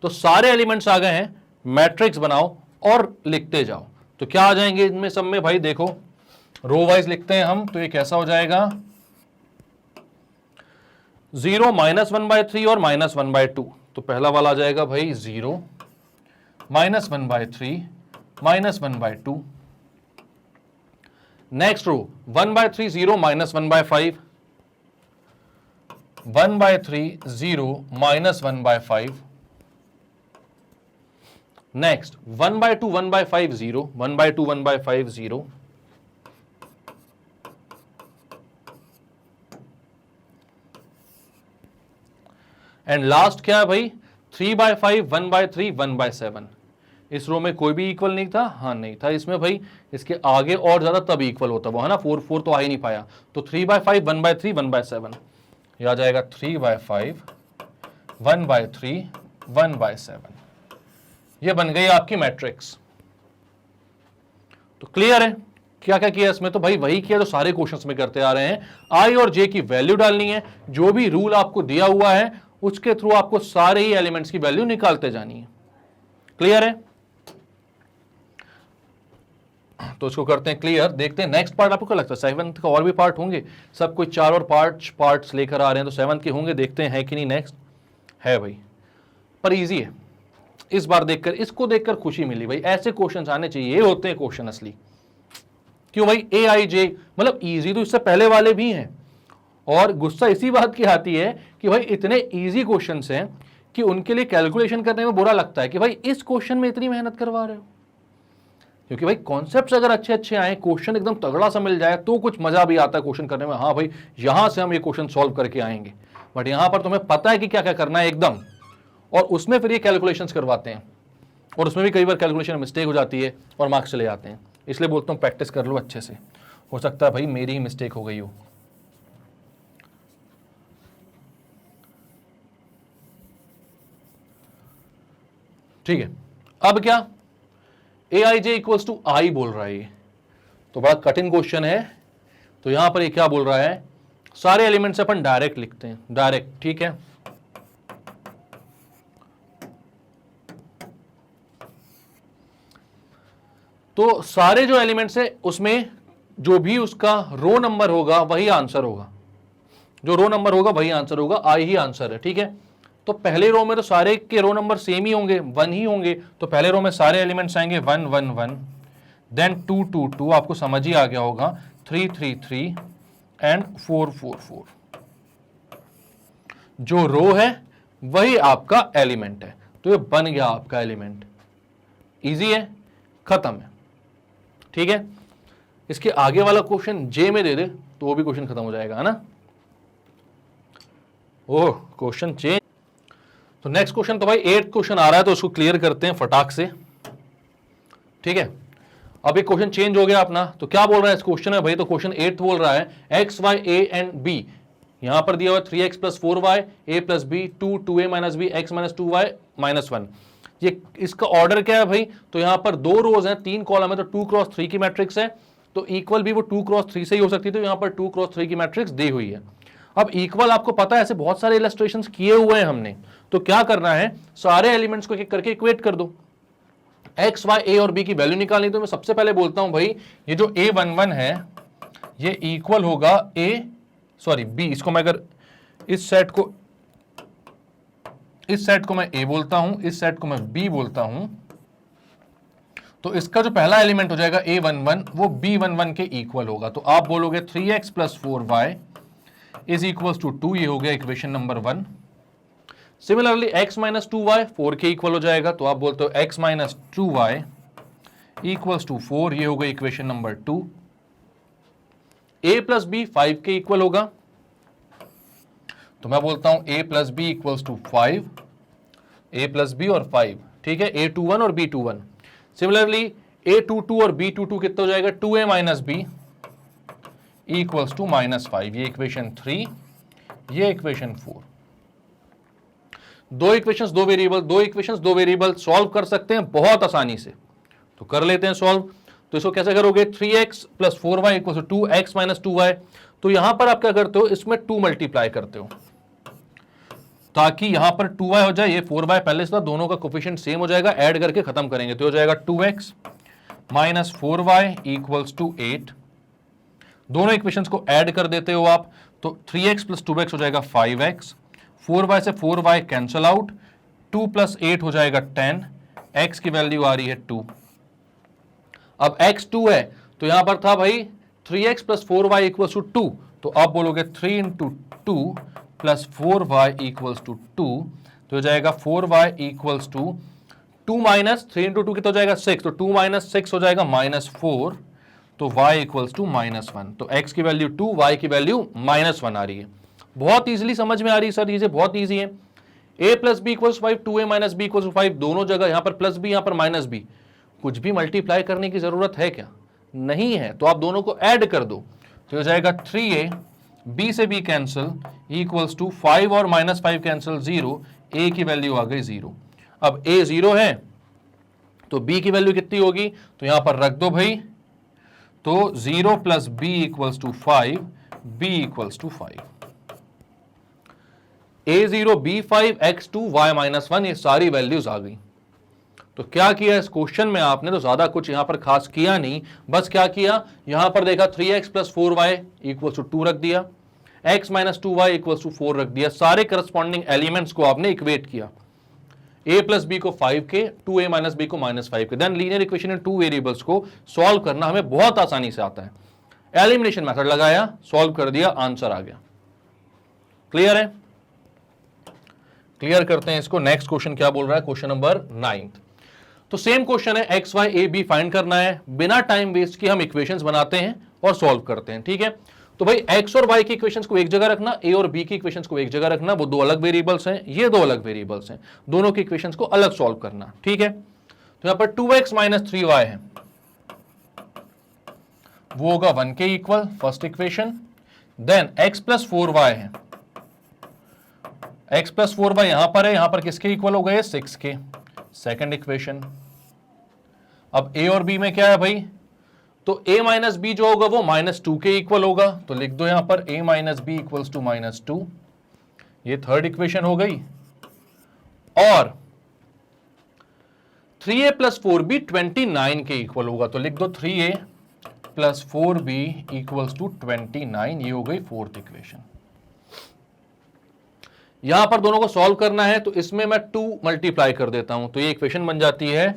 तो सारे एलिमेंट्स आ गए हैं, मैट्रिक्स बनाओ और लिखते जाओ। तो क्या आ जाएंगे इनमें सब में भाई, देखो रो वाइज लिखते हैं हम, तो ये कैसा हो जाएगा 0 -1/3 और -1/2, तो पहला वाला आ जाएगा भाई 0 -1/3 -1/2। Next row 1/3 0 -1/5, 1/3 0 -1/5। Next 1/2 1/5 0, 1/2 1/5 0। And last क्या है भाई 3/5 1/3 1/7। इस रो में कोई भी इक्वल नहीं था, हाँ नहीं था इसमें भाई, इसके आगे और ज्यादा तब इक्वल होता वो है ना, 4 4 तो आ ही नहीं पाया, तो 3/5 1/3 1/7, यह आ जाएगा 3/5 1/3 1/7। ये बन गई आपकी मैट्रिक्स। तो क्लियर है क्या क्या किया इसमें, तो भाई वही किया जो सारे क्वेश्चंस में करते आ रहे हैं। आई और जे की वैल्यू डालनी है, जो भी रूल आपको दिया हुआ है उसके थ्रू आपको सारे ही एलिमेंट्स की वैल्यू निकालते जानी है। क्लियर है, तो इसको करते हैं क्लियर। देखते हैं नेक्स्ट पार्ट आपको क्या लगता है, सेवंथ का और भी पार्ट होंगे, सब कोई 4 और पार्ट्स लेकर आ रहे हैं, तो सेवंथ के होंगे, देखते हैं है कि नहीं। नेक्स्ट है भाई, पर इजी है इस बार, देखकर इसको देखकर खुशी मिली भाई, ऐसे क्वेश्चंस आने चाहिए, ये होते हैं क्वेश्चन असली। क्यों भाई AIJ मतलब इजी तो इससे पहले वाले भी हैं, और गुस्सा इसी बात की आती है कि भाई इतने इजी क्वेश्चंस हैं कि उनके लिए कैलकुलेशन करने में बुरा लगता है कि भाई इस क्वेश्चन में इतनी मेहनत करवा रहे हो। क्योंकि भाई कॉन्सेप्ट्स अगर अच्छे अच्छे आए, क्वेश्चन एकदम तगड़ा सा मिल जाए तो कुछ मजा भी आता है क्वेश्चन करने में, हाँ भाई यहां से हम ये क्वेश्चन सॉल्व करके आएंगे। बट यहां पर तुम्हें पता है कि क्या क्या करना है एकदम, और उसमें फिर ये कैलकुलेशंस करवाते हैं, और उसमें भी कई बार कैलकुलेशन मिस्टेक हो जाती है और मार्क्स चले जाते हैं। इसलिए बोलता हूँ प्रैक्टिस कर लो अच्छे से, हो सकता है भाई मेरी ही मिस्टेक हो गई हो। ठीक है, अब क्या AIJ इक्वल्स टू आई बोल रहा है ये, तो बड़ा कठिन क्वेश्चन है। तो यहां पर ये क्या बोल रहा है, सारे एलिमेंट्स अपन डायरेक्ट लिखते हैं, डायरेक्ट, ठीक है। तो सारे जो एलिमेंट्स है उसमें जो भी उसका रो नंबर होगा वही आंसर होगा, जो रो नंबर होगा वही आंसर होगा, आई ही आंसर है, ठीक है। तो पहले रो में तो सारे के रो नंबर सेम ही होंगे, 1 ही होंगे, तो पहले रो में सारे एलिमेंट्स आएंगे 1 1 1, देन 2 2 2, आपको समझ ही आ गया होगा, 3 3 3 एंड 4 4 4। जो रो है वही आपका एलिमेंट है, तो ये बन गया आपका एलिमेंट। इजी है, खत्म है। ठीक है, इसके आगे वाला क्वेश्चन जे में दे दे तो वो भी क्वेश्चन खत्म हो जाएगा, है ना। ओह, क्वेश्चन चेंज। तो नेक्स्ट क्वेश्चन तो भाई 8th क्वेश्चन आ रहा है, तो उसको क्लियर करते हैं फटाक से। ठीक है, अब एक क्वेश्चन चेंज हो गया अपना, तो क्या बोल रहा है इस क्वेश्चन में भाई, तो क्वेश्चन 8th बोल रहा है x y a and b, यहां पर दिया हुआ 3x plus 4y a plus b 2a minus b x minus 2y minus 1। ये इसका ऑर्डर क्या है भाई, तो यहां पर 2 रोज हैं 3 कॉलम है, तो 2 क्रॉस 3 की मैट्रिक्स है, तो इक्वल भी वो 2 क्रॉस 3 से ही हो सकती है, तो यहां पर 2 क्रॉस 3 की मैट्रिक्स दी हुई है। अब इक्वल आपको पता है ऐसे बहुत सारे इलस्ट्रेशंस किए हुए हैं हमने, तो क्या करना है, सारे एलिमेंट्स को एक करके इक्वेट कर दो। एक्स वाई ए और बी की वैल्यू निकालनी, तो मैं सबसे पहले बोलता हूं भाई ये जो a11 है ये इक्वल होगा बी, इसको मैं अगर इस सेट को मैं a बोलता हूं, इस सेट को मैं b बोलता हूं, तो इसका जो पहला एलिमेंट हो जाएगा a11 वो b11 के इक्वल होगा, तो आप बोलोगे 3x plus 4y is equals to 2, ये हो गया equation number 1। Similarly x minus 2y 4 के इक्वल हो जाएगा, तो आप बोलते हो x minus 2y equals to 4, ये हो गई equation number 2। a plus b 5 के इक्वल होगा, तो मैं बोलता हूं a plus b equals to 5, a plus b और 5, ठीक है, a21 और b21। सिमिलरली a22 और b22 कितना हो जाएगा, 2a minus b equals to minus 5, ये इक्वेशन 3, ये इक्वेशन 4। दो इक्वेशंस दो वेरिएबल सॉल्व कर सकते हैं बहुत आसानी से, तो कर लेते हैं सॉल्व। तो इसको कैसे करोगे, 3x plus 4y equal to 2x minus 2y, तो यहां पर आप क्या करते हो, इसमें 2 मल्टीप्लाई करते हो ताकि यहां पर 2y हो जाए, ये 4y पहले से था, दोनों का कोफिशिएंट सेम हो जाएगा, ऐड करके खत्म करेंगे, तो हो जाएगा 2x minus 4y equals to 8। दोनों इक्वेशंस को ऐड कर देते हो आप, तो 3x प्लस 2x हो जाएगा 5x, 4y से 4y कैंसल आउट, 2 प्लस 8 हो जाएगा 10, x की वैल्यू आ रही है 2। अब x 2 है, तो यहां पर था भाई 3x plus 4y equals to 2, तो आप बोलोगे 3 into 2 plus 4y equals to 2, तो हो जाएगा 4y equals to 2 minus 3 into 2 कितना हो जाएगा 6, तो 2 माइनस 6 हो जाएगा माइनस 4, तो y इक्वल्स टू माइनस 1, तो x की वैल्यू 2, y की वैल्यू माइनस 1 आ रही है। बहुत इजीली समझ में आ रही है सर, चीजें बहुत इजी है। a plus b equals 5, 2a minus b equals 5, दोनों जगह यहां पर प्लस बी, यहां पर माइनस बी, कुछ भी मल्टीप्लाई करने की जरूरत है क्या, नहीं है, तो आप दोनों को ऐड कर दो, तो हो जाएगा 3a, b से b कैंसिल इक्वल्स टू 5 और माइनस 5 कैंसिल 0, a की वैल्यू आ गई 0। अब a 0 है तो b की वैल्यू कितनी होगी, तो यहां पर रख दो भाई, तो 0 plus b equals to 5, b equals to 5, a0 b5 x2 y minus 1, ये सारी वैल्यूज आ गई। तो क्या किया इस क्वेश्चन में आपने, तो ज्यादा कुछ यहां पर खास किया नहीं, बस क्या किया, यहां पर देखा 3x plus 4y equals to 2 रख दिया, x minus 2y equals to 4 रख दिया, सारे करस्पॉन्डिंग एलिमेंट्स को आपने इक्वेट किया, a प्लस बी को 5 के, 2a माइनस बी को माइनस 5 के, then linear equation in 2 variables को सॉल्व करना हमें बहुत आसानी से आता है। एलिमिनेशन मेथड लगाया, सॉल्व कर दिया, आंसर आ गया। क्लियर है, क्लियर करते हैं इसको। नेक्स्ट क्वेश्चन क्या बोल रहा है, क्वेश्चन नंबर 9। तो सेम क्वेश्चन है, x y a b find करना है, बिना टाइम वेस्ट किए हम इक्वेशंस बनाते हैं और सॉल्व करते हैं। ठीक है, तो भाई एक्स और वाई की इक्वेशंस को एक जगह रखना, ए और बी की इक्वेशंस को एक जगह रखना, वो दो अलग वेरिएबल्स हैं, ये दो अलग वेरिएबल्स हैं, दोनों की इक्वेशंस को अलग सॉल्व करना। ठीक है, तो यहां पर 2x माइनस 3y है, वो होगा 1 के equal, first equation. Then x plus 4y है, x प्लस 4y यहां पर है, यहां पर किसके इक्वल हो गए, 6 के, सेकंड इक्वेशन। अब a और b में क्या है भाई, तो a माइनस बी जो होगा वो माइनस 2 के इक्वल होगा, तो लिख दो यहां पर a minus b equals to minus 2, ये थर्ड इक्वेशन हो गई। और 3a प्लस 4b 29 के इक्वल होगा, तो लिख दो 3a plus 4b equals to 29, ये हो गई फोर्थ इक्वेशन। यहां पर दोनों को सॉल्व करना है तो इसमें मैं 2 मल्टीप्लाई कर देता हूं, तो ये इक्वेशन बन जाती है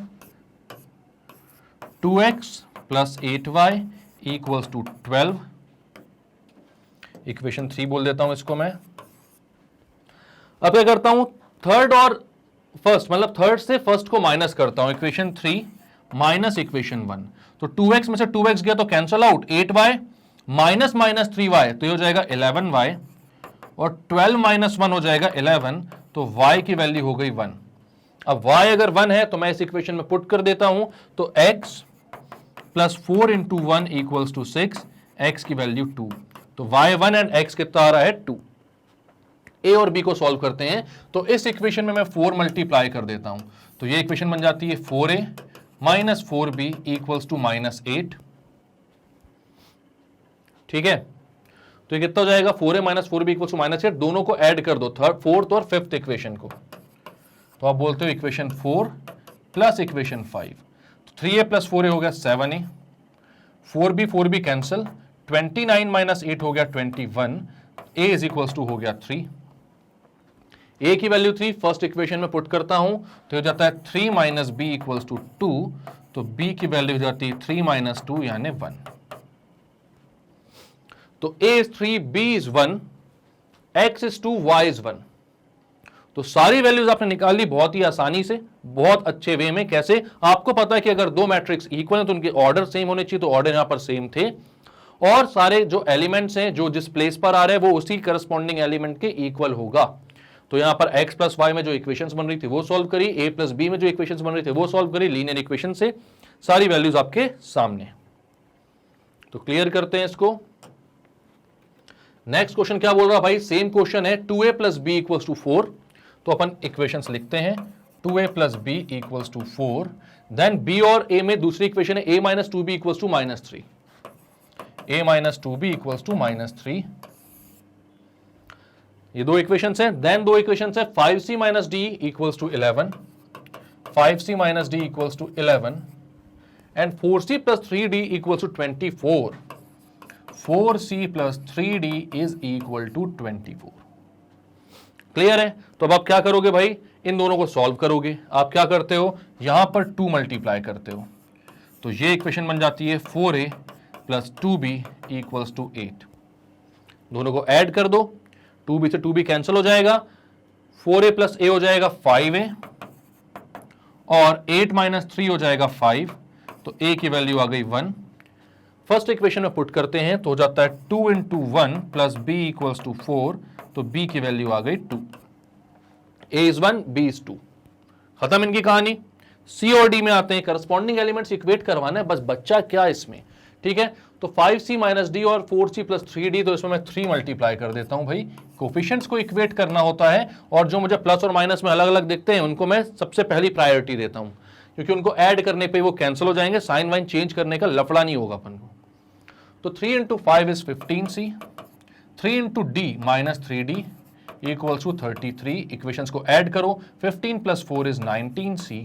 2x plus 8y equals to 12। Equation 3 बोल देता हूं इसको मैं। अब क्या करता हूं, थर्ड और फर्स्ट, मतलब थर्ड से फर्स्ट को माइनस करता हूं, इक्वेशन 3 माइनस इक्वेशन 1। तो 2x में से 2x गया तो cancel out, 8y minus minus 3y, तो ये हो जाएगा 11y, और 12 माइनस 1 हो जाएगा 11, तो y की वैल्यू हो गई 1। अब y अगर 1 है तो मैं इस इक्वेशन में पुट कर देता हूं, तो x plus 4 into 1 equals to 6, x की वैल्यू 2, तो y 1 एंड x कितना आ रहा है 2। a और b को सॉल्व करते हैं, तो इस इक्वेशन में मैं 4 मल्टीप्लाई कर देता हूं, तो ये इक्वेशन बन जाती है 4a minus 4b equals to minus 8। ठीक है, तो ये कितना हो जाएगा, 4a minus 4b equals to minus 8। दोनों को ऐड कर दो, थर्ड, फोर्थ और फिफ्थ इक्वेशन को, तो आप बोलते हो इक्वेशन 4 प्लस इक्वेशन 5, तो 3a प्लस 4a हो गया 7a, 4b कैंसिल, 29 माइनस 8 हो गया 21, a इज इक्वल्स टू हो गया 3। a की वैल्यू 3 फर्स्ट इक्वेशन में पुट करता हूं, तो हो जाता है 3 माइनस b इक्वल्स टू 2, तो b की वैल्यू हो जाती है 3 माइनस 2 यानी 1। तो a is 3, b is 1, x is 2, y is 1। तो सारी वैल्यूज आपने निकाल ली बहुत ही आसानी से, बहुत अच्छे वे में। कैसे, आपको पता है कि अगर दो मैट्रिक्स इक्वल हैं तो उनके ऑर्डर सेम होने चाहिए, तो ऑर्डर यहां पर सेम थे, और सारे जो एलिमेंट्स हैं जो जिस प्लेस पर आ रहे हैं वो उसी करस्पॉन्डिंग एलिमेंट के इक्वल होगा। तो यहां पर x प्लस वाई में जो इक्वेशंस बन रही थी वो सॉल्व करी, a प्लस बी में जो इक्वेशंस बन रही थी वो सॉल्व करी, लीनियर इक्वेशन से सारी वैल्यूज आपके सामने। तो क्लियर करते हैं इसको। नेक्स्ट क्वेश्चन क्या बोल रहा है भाई, सेम क्वेश्चन है, 2a plus b equals to 4। तो अपन इक्वेशंस लिखते हैं, 2a plus b equals to 4, then b और a में दूसरी इक्वेशन है a minus 2b equals to minus 3, a minus 2b equals to minus 3। ये दो इक्वेशंस हैं। देन दो इक्वेशंस है, 5c minus d equals to 11, 5c minus d equals to 11, and 4c plus 3d equals to 24, 4c plus 3d is equal to 24। Clear है। तो अब आप क्या करोगे भाई, इन दोनों को सॉल्व करोगे। आप क्या करते हो, यहां पर 2 मल्टीप्लाई करते हो, तो ये इक्वेशन बन जाती है 4a plus 2b equals to 8। दोनों को ऐड कर दो, 2b से 2b कैंसिल हो जाएगा, 4a प्लस a हो जाएगा 5a, और 8 माइनस 3 हो जाएगा 5, तो a की वैल्यू आ गई 1। फर्स्ट इक्वेशन में पुट करते हैं तो हो जाता है 2 into 1 plus b equals to 4, तो b की वैल्यू आ गई 2। a is 1, b is 2। खत्म इनकी कहानी। c और d में आते हैं, करस्पॉन्डिंग एलिमेंट्स इक्वेट करवाना है, बस बच्चा क्या इसमें। ठीक है, तो 5c माइनस डी और 4c प्लस 3d, तो इसमें मैं 3 मल्टीप्लाई कर देता हूं भाई। कोफिशिएंट्स को इक्वेट करना होता है, और जो मुझे प्लस और माइनस में अलग अलग दिखते हैं उनको मैं सबसे पहली प्रायोरिटी देता हूं, क्योंकि उनको ऐड करने पे वो कैंसिल हो जाएंगे, साइन वाइन चेंज करने का लफड़ा नहीं होगा अपन को। तो 3 into 5 is 15c, 3 into d minus 3d equals to 33। Equations को ऐड करो, 15 प्लस 4 इज 19c,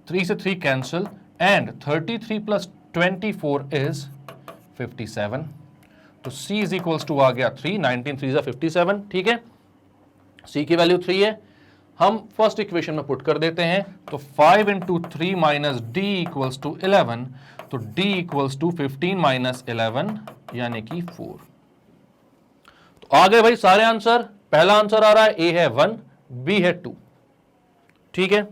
3 से 3 कैंसिल, एंड 33 प्लस 24 इज 57। तो c इज इक्वल्स टू आ गया 3, 19 3 57। ठीक है, c की वैल्यू 3 है। हम फर्स्ट इक्वेशन में पुट कर देते हैं, तो 5 into 3 minus d equals to 11, तो d इक्वल्स टू 15 माइनस 11 यानी कि 4। तो आ गए भाई सारे आंसर। पहला आंसर आ रहा है a है 1, b है 2। ठीक है,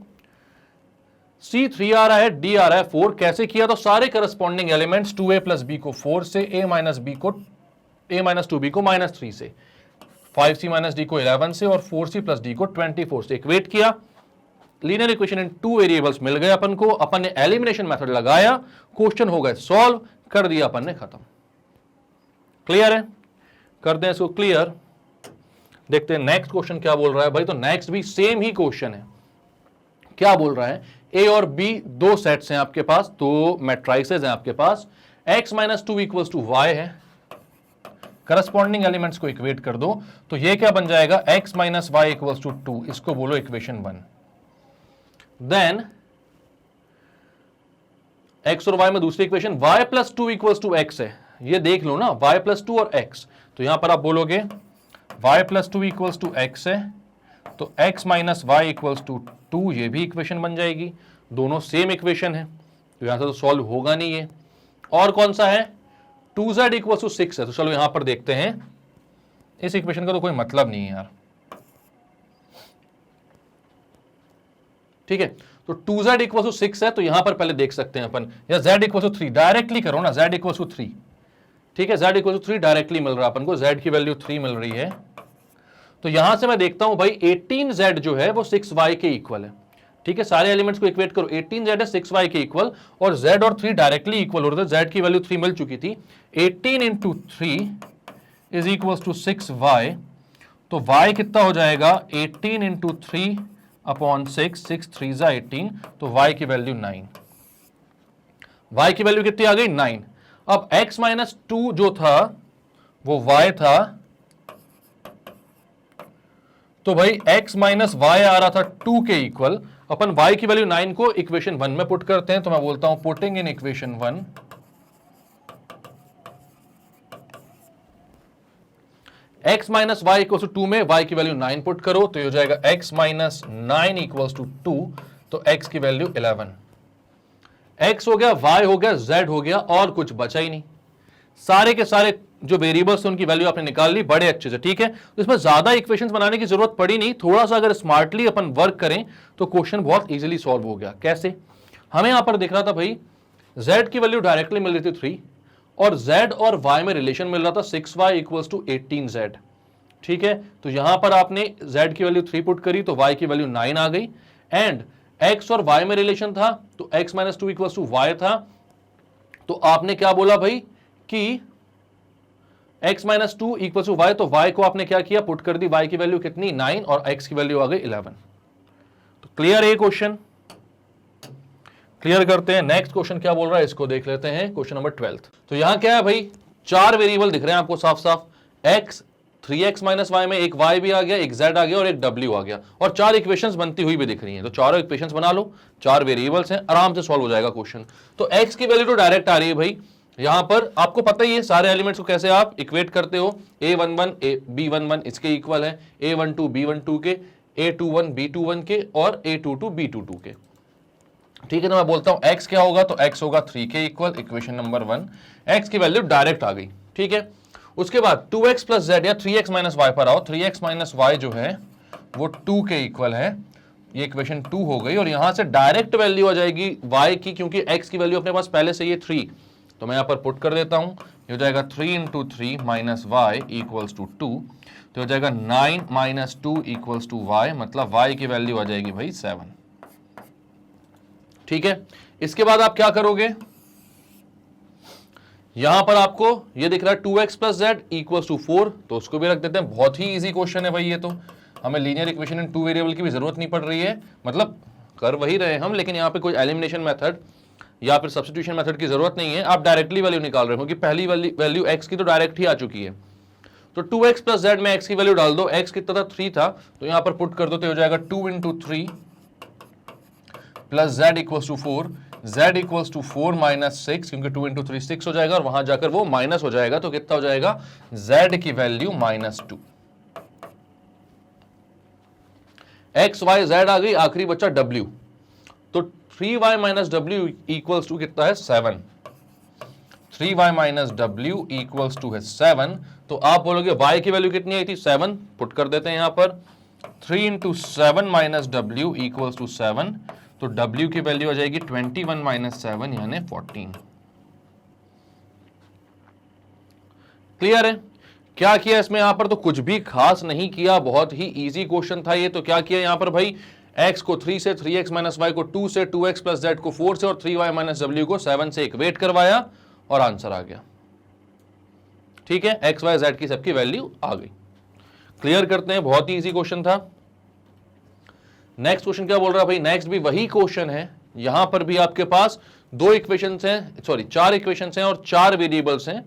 c 3 आ रहा है, d आ रहा है 4। कैसे किया, तो सारे corresponding elements 2a plus b को 4 से, a माइनस 2b को माइनस 3 से, 5c माइनस d को 11 से, और 4c प्लस d को 24 से इक्वेट किया। लीनियर इक्वेशन इन 2 वेरिएबल्स मिल गए अपन को, अपन ने एलिमिनेशन मेथड लगाया, क्वेश्चन हो गए सॉल्व, कर दिया अपन ने, खत्म। क्लियर है, कर दें इसको क्लियर। देखते हैं नेक्स्ट क्वेश्चन क्या बोल रहा है भाई। तो नेक्स्ट भी सेम ही क्वेश्चन है। क्या बोल रहा है, a और b दो सेट्स हैं आपके पास, दो मैट्रिसेस हैं आपके पास, x minus 2 equals to y है। करस्पॉन्डिंग एलिमेंट्स को इक्वेट कर दो, तो ये क्या बन जाएगा, x minus y equals to 2, इसको बोलो इक्वेशन 1। देन x और y में दूसरी equation y plus 2 equals to x है, ये देख लो ना, y प्लस 2 और x। तो यहां पर आप बोलोगे y plus 2 equals to x है, तो x minus y equals to 2, ये भी इक्वेशन बन जाएगी। दोनों सेम इक्वेशन है, तो यहां से तो सॉल्व होगा नहीं ये। और कौन सा है, 2z इक्वल्स टू 6 है, तो चलो यहां पर देखते हैं। इस इक्वेशन का तो कोई मतलब नहीं है यार, ठीक है। तो 2z इक्वल टू 6 है, तो यहां पर पहले देख सकते हैं अपन, या z इक्वल टू 3 डायरेक्टली करो ना, z इक्वल टू 3, ठीक है। z इक्वल टू 3 डायरेक्टली मिल रहा है अपन को, z की वैल्यू 3 मिल रही है। तो यहां से मैं देखता हूं भाई 18z जो है वो 6y के इक्वल है, ठीक है। सारे एलिमेंट्स को इक्वेट करो, 18z है 6y के इक्वल, और z और 3 डायरेक्टली इक्वल हो रहे थे, z की वैल्यू 3 मिल चुकी थी। 18 into 3 is equal to 6y, तो y कितना हो जाएगा, 18 इंटू 3 अपॉन 6, 6 3 जा 18, तो y की वैल्यू 9। y की वैल्यू कितनी आ गई, 9। अब x माइनस 2 जो था वो y था, तो भाई x माइनस वाई आ रहा था 2 के इक्वल। अपन y की वैल्यू 9 को इक्वेशन 1 में पुट करते हैं, तो मैं बोलता हूं putting in equation 1 x minus y equal to 2 में y की वैल्यू 9 पुट करो, तो ये हो जाएगा x माइनस 9 इक्वल टू 2, तो x की वैल्यू 11। x हो गया, y हो गया, z हो गया, और कुछ बचा ही नहीं। सारे के सारे जो वेरिएबल्स उनकी वैल्यू आपने निकाल ली बड़े अच्छे से, ठीक है। तो इसमें ज्यादा इक्वेशंस बनाने की जरूरत पड़ी नहीं, थोड़ा सा अगर स्मार्टली अपन वर्क करें तो क्वेश्चन बहुत इजीली सॉल्व हो गया। कैसे, हमें यहां पर दिख रहा था भाई z की वैल्यू डायरेक्टली मिल रही थी 3, और z और y में रिलेशन मिल रहा था 6y इक्वल्स टू 18z, ठीक है। तो यहां पर आपने z की वैल्यू 3 पुट करी, तो y की वैल्यू 9 आ गई, एंड x और y में रिलेशन था, तो x minus 2 equals to y था। तो आपने क्या बोला भाई कि x minus 2 equal to y, तो y को आपने क्या किया, पुट कर दी, y की वैल्यू कितनी 9, और x की वैल्यू आ गई 11। तो क्लियर है क्वेश्चन, क्लियर करते हैं। नेक्स्ट क्वेश्चन क्या बोल रहा है इसको देख लेते हैं, क्वेश्चन नंबर 12। तो यहां क्या है भाई, 4 वेरिएबल दिख रहे हैं आपको साफ साफ, x 3x माइनस वाई में एक y भी आ गया, एक z आ गया, और एक w आ गया, और 4 इक्वेशंस बनती हुई भी दिख रही हैं। तो चारों इक्वेशंस बना लो, 4 वेरिएबल्स हैं, आराम से सॉल्व हो जाएगा क्वेश्चन। तो x की वैल्यू तो डायरेक्ट आ रही है भाई, यहां पर आपको पता ही है सारे एलिमेंट्स को कैसे आप इक्वेट करते हो, a11 b11 इसके इक्वल है, a12 b12 के, a21 b21 के, और a22 b22 के, ठीक है। तो मैं बोलता हूं x क्या होगा, तो x होगा 3 के इक्वल, इक्वेशन नंबर 1, x की वैल्यू डायरेक्ट आ गई, ठीक है। उसके बाद 2x प्लस z या 3x माइनस वाई पर आओ, 3x माइनस वाई जो है वो 2 के इक्वल है, ये इक्वेशन 2 हो गई, और यहां से डायरेक्ट वैल्यू आ जाएगी y की, क्योंकि x की वैल्यू अपने पास पहले से ये 3, तो मैं यहां पर पुट कर देता हूं, ये हो जाएगा 3 into 3 minus y equals to 2, तो हो जाएगा 9 माइनस 2 इक्वल्स टू वाई, मतलब y की वैल्यू आ जाएगी भाई 7, ठीक है। इसके बाद आप क्या करोगे, यहां पर आपको ये दिख रहा है 2x plus z equals to 4, तो उसको भी रख देते हैं। बहुत ही इजी क्वेश्चन है भाई ये, तो हमें लीनियर इक्वेशन इन 2 वेरिएबल की भी जरूरत नहीं पड़ रही है, मतलब कर वही रहे हम, लेकिन यहां पे कोई एलिमिनेशन मेथड या फिर सब्स्टिट्यूशन मेथड की जरूरत नहीं है, आप डायरेक्टली वैल्यू निकाल रहे हो, क्योंकि पहली वैल्यू x की तो डायरेक्ट ही आ चुकी है। तो 2x प्लस जेड में x की वैल्यू डाल दो, x कितना था 3 था, तो यहां पर पुट कर दो, तो हो जाएगा 2 into 3 plus z equals to 4, z equals to 4 minus 6, क्योंकि 2 इंटू 3 6 हो जाएगा, और वहां जाकर वो माइनस हो जाएगा, तो कितना हो जाएगा, z की वैल्यू -2। x y z आ गई, आखिरी बच्चा w, तो 3y minus w equals to कितना है 7, 3y minus w equals to है 7, तो आप बोलोगे y की वैल्यू कितनी आई थी 7, पुट कर देते हैं यहां पर 3 into 7 minus w equals to 7, तो w की वैल्यू आ जाएगी 21 माइनस 7 यानी 14। क्लियर है, क्या किया इसमें, यहां पर तो कुछ भी खास नहीं किया, बहुत ही इजी क्वेश्चन था ये। तो क्या किया यहां पर भाई, x को 3 से, 3x माइनस वाई को 2 से, 2x प्लस जेड को 4 से, और 3y माइनस w को 7 से इक्वेट करवाया, और आंसर आ गया, ठीक है। x y z की सबकी वैल्यू आ गई। क्लियर करते हैं, बहुत ही इजी क्वेश्चन था। नेक्स्ट क्वेश्चन क्या बोल रहा है भाई, नेक्स्ट भी वही क्वेश्चन है, यहां पर भी आपके पास 2 इक्वेशंस हैं, सॉरी 4 इक्वेशंस हैं और 4 वेरिएबल्स हैं,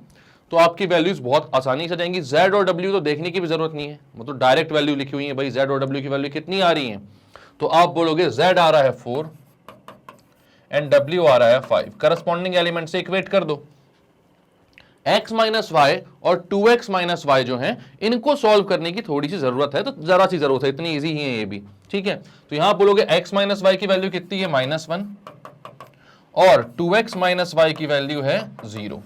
तो आपकी वैल्यूज बहुत आसानी से जाएंगी। z और w तो देखने की भी जरूरत नहीं है, मतलब डायरेक्ट वैल्यू लिखी हुई है भाई, z और w की वैल्यू कितनी आ रही है, तो आप बोलोगे z आ रहा है 4 एंड w आ रहा है 5, करस्पॉन्डिंग एलिमेंट से इक्वेट कर दो। x माइनस वाई और 2x माइनस वाई जो है इनको सॉल्व करने की थोड़ी सी जरूरत है, तो जरा सी जरूरत है, इतनी इजी ही है ये भी, ठीक है। तो यहां बोलोगे x माइनस वाई की वैल्यू कितनी है, -1 और 2x माइनस वाई की वैल्यू है 0।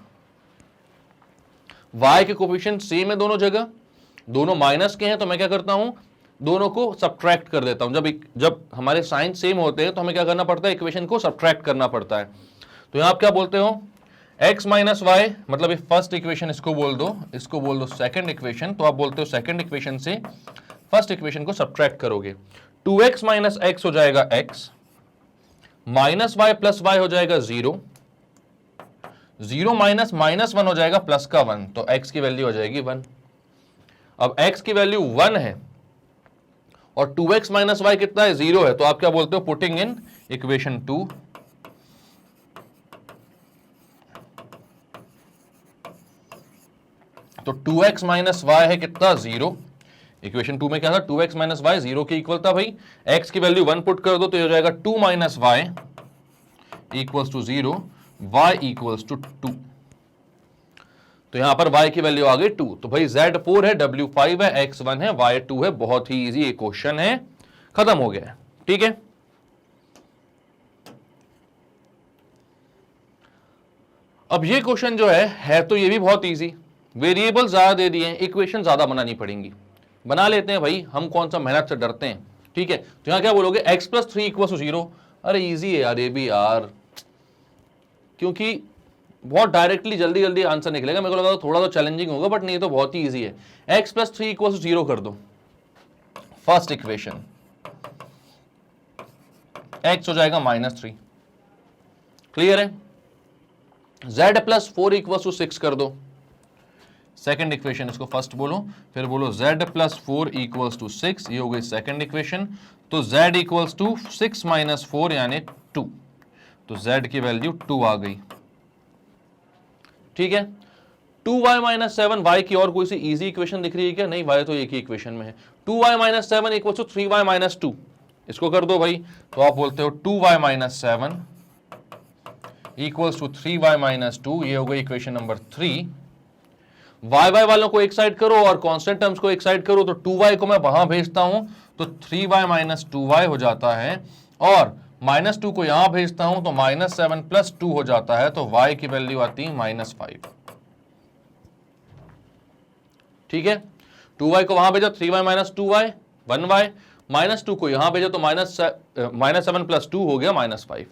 y के कोफिशिएंट सेम है दोनों जगह, दोनों माइनस के हैं, तो मैं क्या करता हूं, दोनों को सब्ट्रैक्ट कर देता हूं। जब हमारे साइन सेम होते हैं तो हमें क्या करना पड़ता है, इक्वेशन को सब्ट्रैक्ट करना पड़ता है। तो यहां आप क्या बोलते हो, x माइनस वाई, मतलब ये फर्स्ट इक्वेशन इसको बोल दो सेकंड इक्वेशन, तो आप बोलते हो सेकंड इक्वेशन से फर्स्ट इक्वेशन को सब्ट्रैक्ट करोगे। 2x माइनस एक्स हो जाएगा x, minus y plus y हो जाएगा 0, 0 माइनस -1 हो जाएगा प्लस का 1, तो x की वैल्यू हो जाएगी 1। अब x की वैल्यू 1 है और 2x माइनस वाई कितना है, 0 है, तो आप क्या बोलते हो, पुटिंग इन इक्वेशन 2, तो 2x माइनस वाई है कितना, 0। इक्वेशन 2 में क्या था, 2x माइनस वाई 0 के इक्वल था भाई, x की वैल्यू 1 पुट कर दो तो ये हो जाएगा 2 minus y equals to 0, y equals to 2। तो यहां पर y की वैल्यू आ गई 2, तो भाई z 4 है, w 5 है, x 1 है, y 2 है। बहुत ही इजी एक क्वेश्चन है, खत्म हो गया है, ठीक है। अब ये क्वेश्चन जो है तो ये भी बहुत इजी, वेरिएबल ज्यादा दे दिए हैं, इक्वेशन ज्यादा बनानी पड़ेंगी, बना लेते हैं भाई, हम कौन सा मेहनत से डरते हैं, ठीक है। तो यहां क्या बोलोगे, x प्लस 3 इक्वल टू 0, अरे इजी है यार ये भी यार, क्योंकि बहुत डायरेक्टली जल्दी जल्दी आंसर निकलेगा, मेरे को लगा थोड़ा तो चैलेंजिंग होगा, बट नहीं तो बहुत ही इजी है। x प्लस 3 इक्वल टू 0 कर दो, फर्स्ट इक्वेशन x हो जाएगा -3, क्लियर है। z प्लस 4 इक्वल टू 6 कर दो, सेकेंड इक्वेशन, इसको फर्स्ट बोलो, फिर बोलो z प्लस 4 इक्वल्स टू 6, ये हो गई सेकेंड इक्वेशन। तो z इक्वल्स टू 6 माइनस 4 यानी 2, तो z की वैल्यू 2 आ गई, ठीक है। 2y माइनस 7, y की और कोई सी इजी इक्वेशन दिख रही है क्या, नहीं, y तो एक ही इक्वेशन में है। 2y minus 7 equals to 3y minus 2, इसको कर दो भाई, तो आप बोलते हो 2y minus 7 equals to 3y minus 2, ये हो गई इक्वेशन नंबर 3। y वालों को एक साइड करो और कांस्टेंट टर्म्स को एक साइड करो, तो 2y को मैं वहां भेजता हूं तो 3y माइनस 2y हो जाता है, और -2 को यहां भेजता हूं तो -7 प्लस 2 हो जाता है, तो y की वैल्यू आती है -5, ठीक है। 2y को वहां भेजा, 3y माइनस 2y 1y, -2 को यहां भेजा तो -7 प्लस 2 हो गया -5।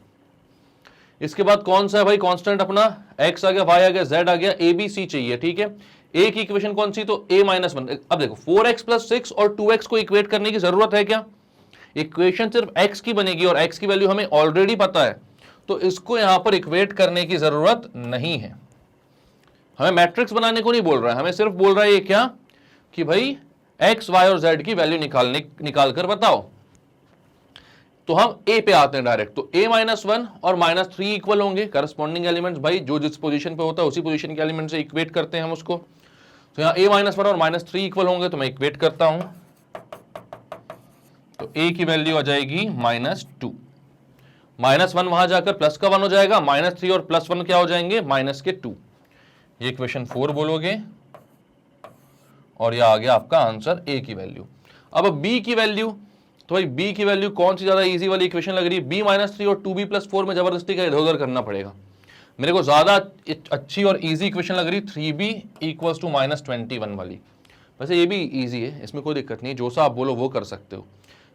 इसके बाद कौन सा है भाई कांस्टेंट अपना, x आ गया, y आ गया, z आ गया, a b c चाहिए, ठीक है। a की इक्वेशन कौन सी, तो a माइनस 1। अब देखो 4x प्लस 6 और 2x को इक्वेट करने की जरूरत है क्या, इक्वेशन सिर्फ x की बनेगी और x की वैल्यू हमें ऑलरेडी पता है, तो इसको यहां पर इक्वेट करने की जरूरत नहीं है। हमें मैट्रिक्स बनाने को नहीं बोल रहा है, हमें सिर्फ बोल रहा है ये क्या, कि भाई x y और z की वैल्यू निकाल कर बताओ। तो हम a पे आते हैं डायरेक्ट, तो a माइनस 1 और -3 इक्वल होंगे, करस्पॉन्डिंग एलिमेंट्स भाई जो जिस पोजीशन पे होता है उसी पोजीशन के एलिमेंट से इक्वेट करते हैं हम उसको। तो यहाँ a माइनस 1 और -3 इक्वल होंगे, तो मैं इक्वेट करता हूं, तो a की वैल्यू आ जाएगी -2, -1 वहां जाकर प्लस का 1 हो जाएगा, -3 और +1 क्या हो जाएंगे, माइनस के 2, ये इक्वेशन 4 बोलोगे, और यह आ गया आपका आंसर a की वैल्यू। अब b की वैल्यू, तो भाई b की वैल्यू कौन सी ज्यादा इजी वाली इक्वेशन लग रही है, b -3 और 2b + 4 में जबरदस्ती का इधर उधर करना पड़ेगा। मेरे को ज्यादा अच्छी और इजी इक्वेशन लग रही 3b इक्वल्स टू -21 वाली, वैसे ये भी इजी है, इसमें कोई दिक्कत नहीं है, जो सा आप बोलो वो कर सकते हो।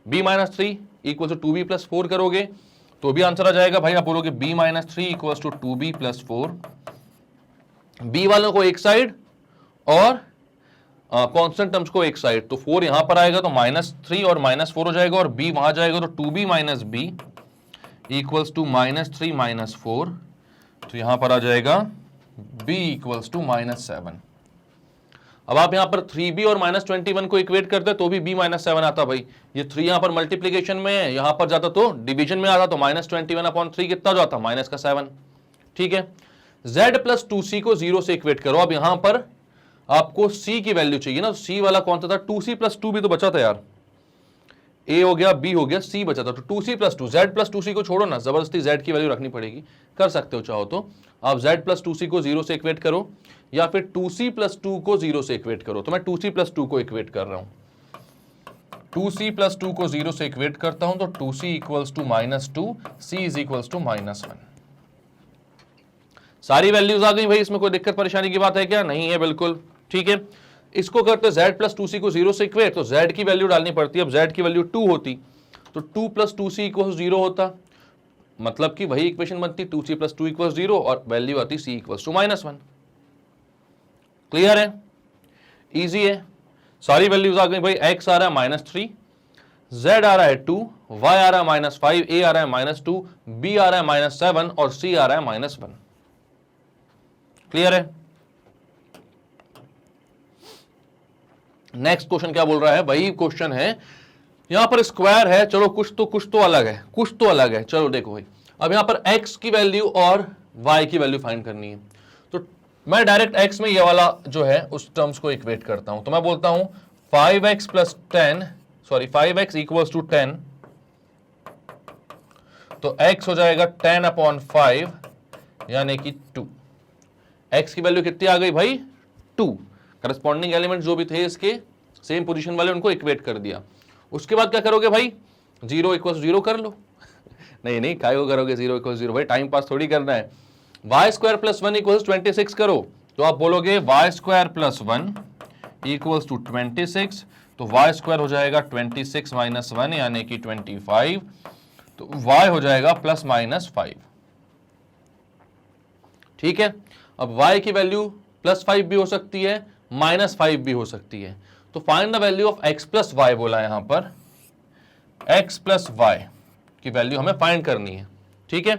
b -3 इक्वल्स टू 2b + 4 करोगे तो भी आंसर आ जाएगा भाई, आप बोलोगे b -3 equals to 2b + 4, b वालों को एक साइड और कांस्टेंट टर्म्स को एक साइड, तो 4 यहां पर आएगा तो -3 और -4 हो जाएगा, और b वहां जाएगा तो 2b - b इक्वल्स टू -3 - 4, तो यहां पर आ जाएगा b इक्वल्स टू -7। अब आप यहां पर 3b और -21 को इक्वेट करते तो भी b -7 आता भाई, ये 3 यहां पर मल्टीप्लीकेशन में है, यहां पर जाता तो डिवीजन में आता, तो -21/3 कितना जाता, -7, ठीक है। z + 2c को 0 से इक्वेट करो, अब यहां पर आपको c की वैल्यू चाहिए ना, c वाला कौन सा था, 2c + 2 भी तो बचा था यार, ए हो गया, बी हो गया, सी बचा था, तो 2c plus 2, Z plus 2c को छोड़ो ना, जबरदस्ती जेड की वैल्यू रखनी पड़ेगी, कर सकते हो चाहो तो आप जेड प्लस 2c को 0 से इक्वेट करो, या फिर 2c प्लस 2 को 0 से इक्वेट करो। तो मैं 2c प्लस 2 को इक्वेट कर रहा हूं, 2c प्लस 2 को 0 से इक्वेट करता हूं, तो 2c equals to -2, c is equals to -1। सारी वैल्यूज आ गई भाई, इसमें कोई दिक्कत परेशानी की बात है क्या? नहीं है, बिल्कुल ठीक है। इसको करते z प्लस 2c को 0 से इक्वेट, तो z की वैल्यू डालनी पड़ती है। अब z की वैल्यू 2 होती तो 2 प्लस 2c इक्वल्स 0 होता, मतलब कि वही इक्वेशन बनती 2c प्लस 2 इक्वल्स 0 और वैल्यू आती c इक्वल्स टू -1। क्लियर है, इजी है। सारी वैल्यूज आ गई भाई, x आ रहा है -3, z आ रहा है 2, y आ रहा है -5, a आ रहा है -2, b आ रहा है -7 और c आ रहा है -1। क्लियर है। नेक्स्ट क्वेश्चन क्या बोल रहा है? वही क्वेश्चन है, यहां पर स्क्वायर है, चलो कुछ तो अलग है, कुछ तो अलग है। चलो देखो भाई, अब यहां पर x की वैल्यू और y की वैल्यू फाइंड करनी है, तो मैं डायरेक्ट x में ये वाला जो है उस टर्म्स को इक्वेट करता हूं। तो मैं बोलता हूं 5x plus 10, sorry 5x equals to 10, तो x हो जाएगा 10/5 यानी कि 2। x की वैल्यू कितनी आ गई भाई? 2। करस्पॉन्डिंग एलिमेंट जो भी थे इसके सेम पोजीशन वाले, उनको इक्वेट कर दिया। उसके बाद क्या करोगे भाई? 0 इक्वल्स 0 कर लो। नहीं काय को करोगे 0 इक्वल्स 0? भाई टाइम पास थोड़ी करना है। वाई स्क्वायर प्लस 1 इक्वल्स 26 करो, तो आप बोलोगे y square plus 1 equals to 26, तो वाई स्क्वायर हो जाएगा 26 माइनस 1 यानी कि 25, तो y हो जाएगा ±5। ठीक है। अब y की वैल्यू +5 भी हो सकती है, -5 भी हो सकती है। तो find the value of x plus y बोला है यहां पर, x प्लस वाई की वैल्यू हमें फाइंड करनी है। ठीक है,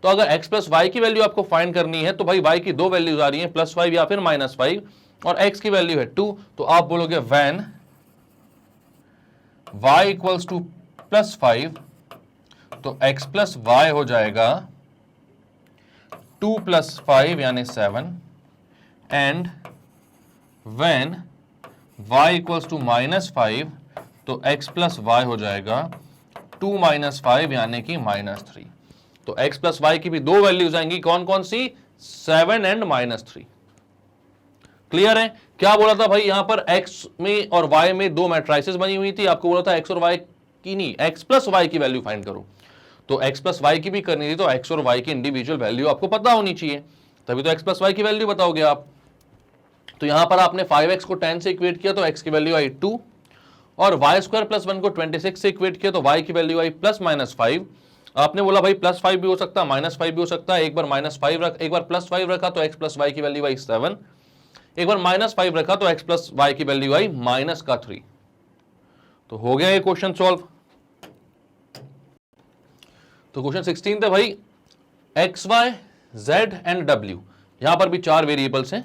तो अगर x प्लस वाई की वैल्यू आपको फाइंड करनी है, तो भाई y की दो वैल्यूज आ रही हैं, +5 या फिर -5, और x की वैल्यू है 2, तो आप बोलोगे व्हेन y इक्वल्स टू +5, तो x प्लस वाई हो जाएगा 2 + 5 यानी 7, and when y equals to -5, तो x प्लस वाई हो जाएगा 2 - 5 यानी कि -3। तो x प्लस वाई की भी दो वैल्यूज आएंगी, कौन कौन सी? 7 एंड -3। क्लियर है। क्या बोला था भाई यहां पर x में और y में दो मैट्रिसेस बनी हुई थी, आपको बोला था x और y की नहीं, x प्लस वाई की वैल्यू फाइंड करो। तो x प्लस वाई की भी करनी थी, तो x और y की इंडिविजुअल वैल्यू आपको पता होनी चाहिए, तभी तो x प्लस वाई की वैल्यू बताओगे आप। तो यहां पर आपने 5x को 10 से इक्वेट किया, तो x की वैल्यू आई 2, और वाई स्क्वायर प्लस 1 को 26 से इक्वेट किया, तो y की वैल्यू आई +-5। आपने बोला भाई +5 भी हो सकता है, -5 भी हो सकता है, एक बार -5 रख, एक बार +5 रखा तो x प्लस वाई की वैल्यू आई 7, एक बार -5 रखा तो x प्लस वाई की वैल्यू आई -3। तो हो गया ये क्वेश्चन सॉल्व। तो क्वेश्चन 16 था भाई, x y z and w, यहां पर भी चार वेरिएबल्स हैं,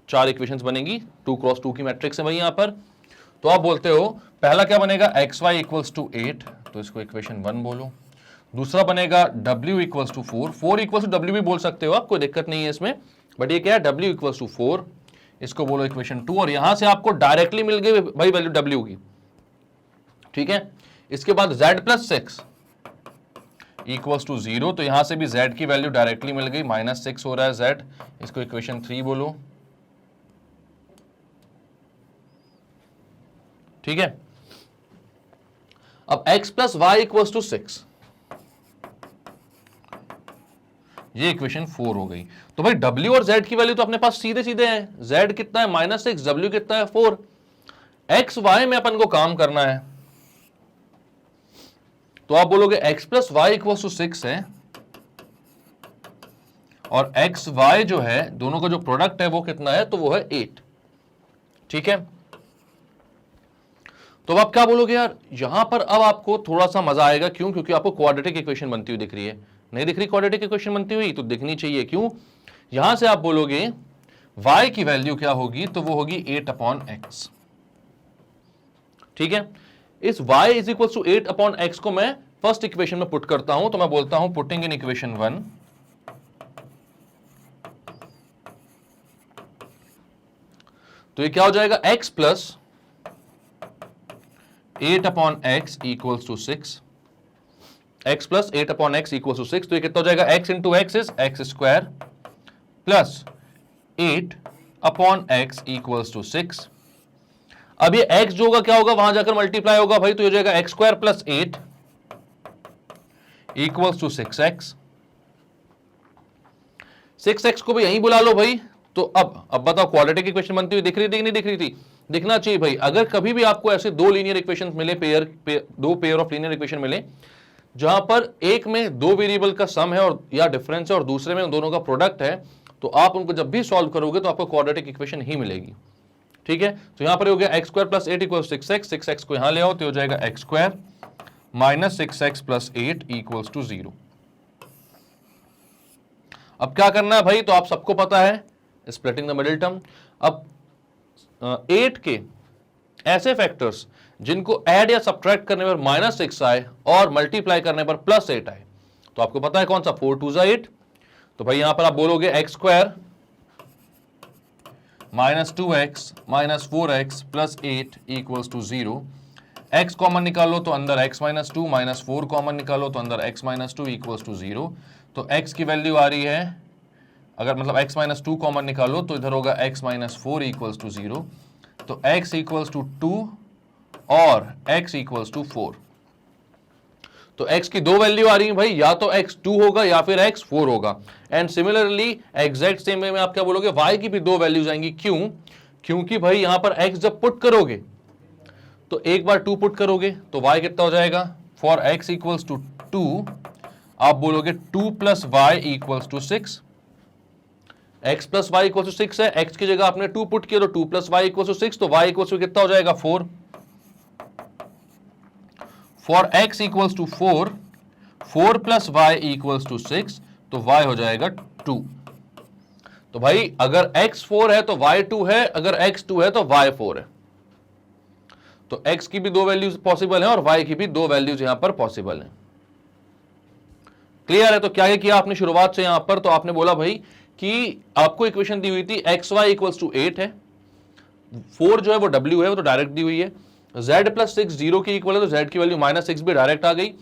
चार इक्वेशंस बनेंगी, 2x2 की मैट्रिक्स है भाई यहां पर। तो आप बोलते हो पहला क्या बनेगा? एक्स वाई इक्वल्स टू 8, तो इसको इक्वेशन 1 बोलो। दूसरा बनेगा w equals to 4, 4 equals to w भी बोल सकते हो आप, कोई दिक्कत नहीं है इसमें, बट ये क्या है? w इक्वल्स टू 4, इसको बोलो इक्वेशन 2, और यहां से आपको डायरेक्टली मिल गई भाई वैल्यू w की। ठीक है, इसके बाद z प्लस 6 इक्वल्स टू 0, तो यहां से भी z की वैल्यू डायरेक्टली मिल गई, -6 हो रहा है z, इसको इक्वेशन 3 बोलो। ठीक है, अब x plus y equals to 6, ये इक्वेशन 4 हो गई। तो भाई w और z की वैल्यू तो अपने पास सीधे सीधे है, z कितना है? -6, w कितना है? 4। x y में अपन को काम करना है, तो आप बोलोगे x plus y equals to 6 है, और x y जो है दोनों का जो प्रोडक्ट है वो कितना है? तो वो है 8। ठीक है, तो आप क्या बोलोगे यार? यहां पर अब आपको थोड़ा सा मजा आएगा, क्यों? क्योंकि आपको क्वाड्रेटिक इक्वेशन बनती हुई दिख रही है। नहीं दिख रही क्वाड्रेटिक इक्वेशन बनती हुई? तो दिखनी चाहिए, क्यों? यहां से आप बोलोगे y की वैल्यू क्या होगी? तो वो होगी 8/x। ठीक है, इस y is equal to 8/x को मैं फर्स्ट इक्वेशन में पुट करता हूं, तो मैं बोलता हूं पुटिंग इन इक्वेशन 1, तो ये क्या हो जाएगा? x plus 8 upon x equals to 6, x plus 8 upon x equals to 6, तो ये कितना हो जाएगा, x into x is x square plus 8 upon x equals to 6। अब ये x जो होगा क्या होगा, वहां जाकर मल्टीप्लाई होगा भाई, तो ये हो जाएगा x square plus 8 equals to 6x। 6x को भी यहीं बुला लो भाई। तो अब बताओ क्वाड्रेटिक इक्वेशन बनती हुई दिख रही थी कि नहीं दिख रही थी? दिखना चाहिए भाई। अगर कभी भी आपको ऐसे दो लीनियर इक्वेशन मिले, दो पेयर ऑफ लीनियर इक्वेशन मिले जहां पर एक में दो वेरिएबल का सम है और या डिफरेंस है और दूसरे में उन दोनों का प्रोडक्ट है, तो आप उनको जब भी सॉल्व करोगे तो आपको क्वाड्रेटिक इक्वेशन ही मिलेगी। ठीक है, तो यहां पर हो गया x square plus 8 equal 6x, 6x को यहां ले आओ तो हो जाएगा x square minus 6x plus 8 equals to 0। अब क्या करना है भाई, तो आप सबको पता है स्प्लिटिंग द मिडिल टर्म। अब 8 के ऐसे फैक्टर्स जिनको ऐड या सब्ट्रैक्ट करने पर -6 आए और मल्टीप्लाई करने पर +8 आए, तो आपको पता है कौन सा, 4 2 8। तो भाई यहां पर आप बोलोगे x square minus 2x minus 4x plus 8 equals to 0। x common निकालो तो अंदर x माइनस 2, माइनस 4 कॉमन निकालो तो अंदर x माइनस 2 इक्वल्स टू 0। तो x की वैल्यू आ रही है, अगर मतलब x माइनस 2 कॉमन निकालो तो इधर होगा x माइनस 4 इक्वल्स टू 0। तो x इक्वल्स टू 2 और x इक्वल्स टू 4। तो x की दो वैल्यू आ रही है भाई, या तो x 2 होगा या फिर x 4 होगा। And similarly exact same way में आप क्या बोलोगे, y की भी दो वैल्यूज आएंगी। क्यों? क्योंकि भाई यहां पर x जब पुट करोगे तो एक बार 2 पुट करोगे तो y कितना हो जाएगा, फॉर x इक्वल्स टू 2 आप बोलोगे 2 plus y equals to 6। x plus y equal to 6 है, x की जगह आपने 2 पुट किया तो 2 प्लस वाई इक्वल टू 6, तो y इक्वल टू कितना हो जाएगा, 4। For x equals to 4, 4 plus y equals to 6, तो y हो जाएगा 2। तो भाई अगर x 4 है तो y 2 है, अगर x 2 है तो y 4 है। तो x की भी दो वैल्यूज पॉसिबल है और y की भी दो वैल्यूज यहां पर पॉसिबल है। क्लियर है? तो क्या किया आपने शुरुआत से यहां पर, तो आपने बोला भाई कि आपको इक्वेशन दी हुई थी एक्स वाई इक्वल्स टू 8 है, 4 जो है वो w है, वो तो डायरेक्ट दी हुई है, z प्लस 6 0 की इक्वल है तो z की वैल्यू -6 भी डायरेक्ट आ गई,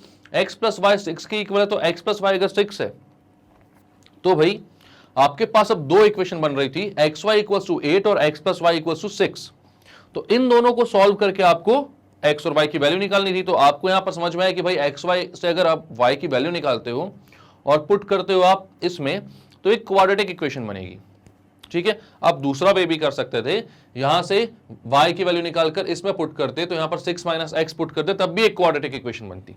x प्लस वाई 6 की इक्वल है तो x प्लस वाई अगर 6 है तो भाई आपके पास अब दो इक्वेशन बन रही थी, एक्स वाई इक्वल्स टू 8 और x plus y equals to 6। तो इन दोनों को सॉल्व करके आपको x और y की वैल्यू निकालनी थी। तो आपको यहां पर समझ में आया कि भाई x y से अगर आप y की वैल्यू निकालते हो और पुट करते हो आप इसमें, तो एक क्वाड्रेटिक इक्वेशन बनेगी। ठीक है, आप दूसरा वे भी कर सकते थे, यहां से y की वैल्यू निकालकर इसमें पुट करते, तो यहां पर 6 माइनस एक्स पुट करते, तब भी एक क्वाड्रेटिक इक्वेशन बनती।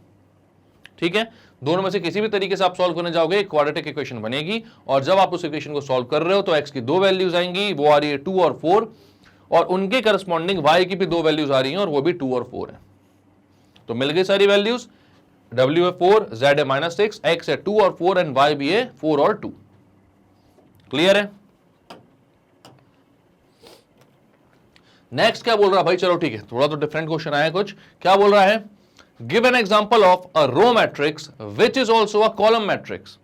ठीक है, दोनों में से किसी भी तरीके से आप सॉल्व करने जाओगे एक क्वाड्रेटिक इक्वेशन बनेगी। और जब आप उस इक्वेशन को सॉल्व कर रहे हो तो x की दो वैल्यूज आएंगी, वो आ रही है 2 और 4, और उनके करस्पॉन्डिंग y की भी दो वैल्यूज आ रही हैं और वो भी 2 और 4 है। तो मिल गई सारी वैल्यूज, w है 4, z है -6, x है 2 और 4 एंड y भी है 4 और 2। क्लियर है? नेक्स्ट क्या बोल रहा है भाई, चलो ठीक है, थोड़ा तो डिफरेंट क्वेश्चन आया कुछ। क्या बोल रहा है, give an example of a row matrix which is also a column matrix.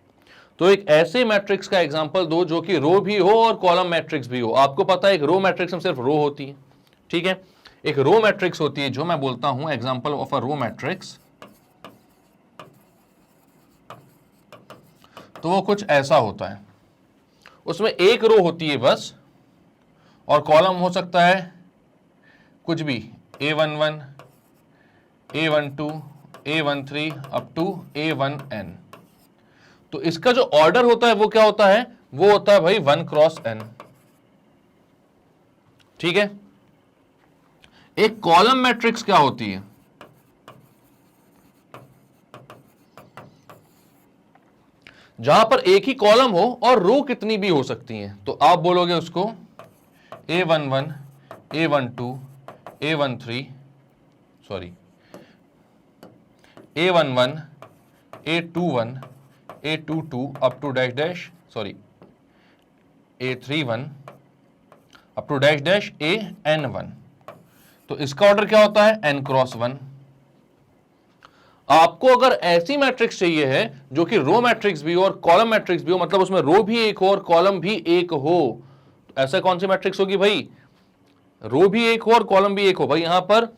तो एक ऐसे मैट्रिक्स का एग्जांपल दो जो कि रो भी हो और कॉलम मैट्रिक्स भी हो। आपको पता है एक रो मैट्रिक्स में सिर्फ रो होती है। ठीक है, एक रो मैट्रिक्स होती है जो मैं बोलता हूं example of a row matrix, तो वो कुछ ऐसा होता है, उसमें एक रो होती है बस, और कॉलम हो सकता है कुछ भी, A11, A12, A13 up to A1n। तो इसका जो ऑर्डर होता है वो क्या होता है, वो होता है भाई 1 क्रॉस n। ठीक है, एक कॉलम मैट्रिक्स क्या होती है, जहां पर एक ही कॉलम हो और रो कितनी भी हो सकती हैं। तो आप बोलोगे उसको A11, A12, A13, sorry A11, A21, A22 up to dash dash, sorry A31 up to dash dash AN1। तो इसका ऑर्डर क्या होता है, n क्रॉस 1। आपको अगर ऐसी मैट्रिक्स चाहिए है जो कि रो मैट्रिक्स भी हो और कॉलम मैट्रिक्स भी हो, मतलब उसमें रो भी एक हो और कॉलम भी एक हो, तो ऐसा कौन सी मैट्रिक्स होगी भाई, रो भी एक हो और कॉलम भी एक हो। भाई यहां पर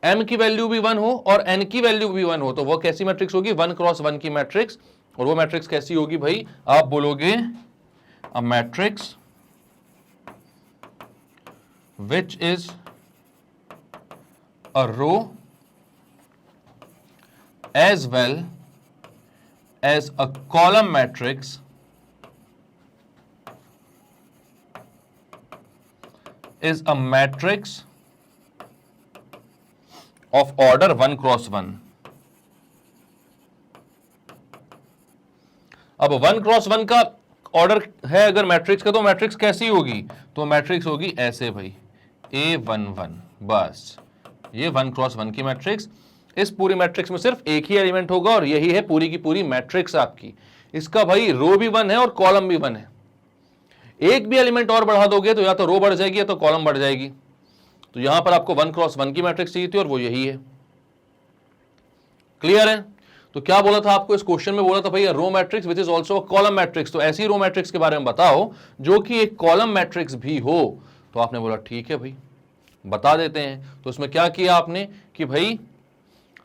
m की वैल्यू भी 1 हो और n की वैल्यू भी 1 हो, तो वो कैसी मैट्रिक्स होगी? 1 क्रॉस 1 की मैट्रिक्स। और वो मैट्रिक्स कैसी होगी भाई? आप बोलोगे a matrix which is a row as well as a column matrix is a matrix of order 1 cross 1. अब 1 क्रॉस 1 का ऑर्डर है अगर मैट्रिक्स का, तो मैट्रिक्स कैसी होगी? तो मैट्रिक्स होगी ऐसे भाई, A11, बस ये 1 क्रॉस 1 की मैट्रिक्स। इस पूरी मैट्रिक्स में सिर्फ एक ही एलिमेंट होगा और यही है पूरी की पूरी मैट्रिक्स आपकी। इसका भाई रो भी 1 है और कॉलम भी 1 है। एक भी एलिमेंट और बढ़ा दोगे तो या तो रो बढ़ जाएगी या तो कॉलम बढ़ जाएगी। तो यहां पर आपको 1 क्रॉस 1 की मैट्रिक्स चाहिए थी और वो यही है। क्लियर है? तो क्या बोला था आपको इस क्वेश्चन में? बोला था भैया row matrix which is also column matrix. तो ऐसी रो मैट्रिक्स के बारे में बताओ जो कि एक कॉलम मैट्रिक्स भी हो। तो आपने बोला ठीक है भाई बता देते हैं। तो उसमें क्या किया आपने कि भाई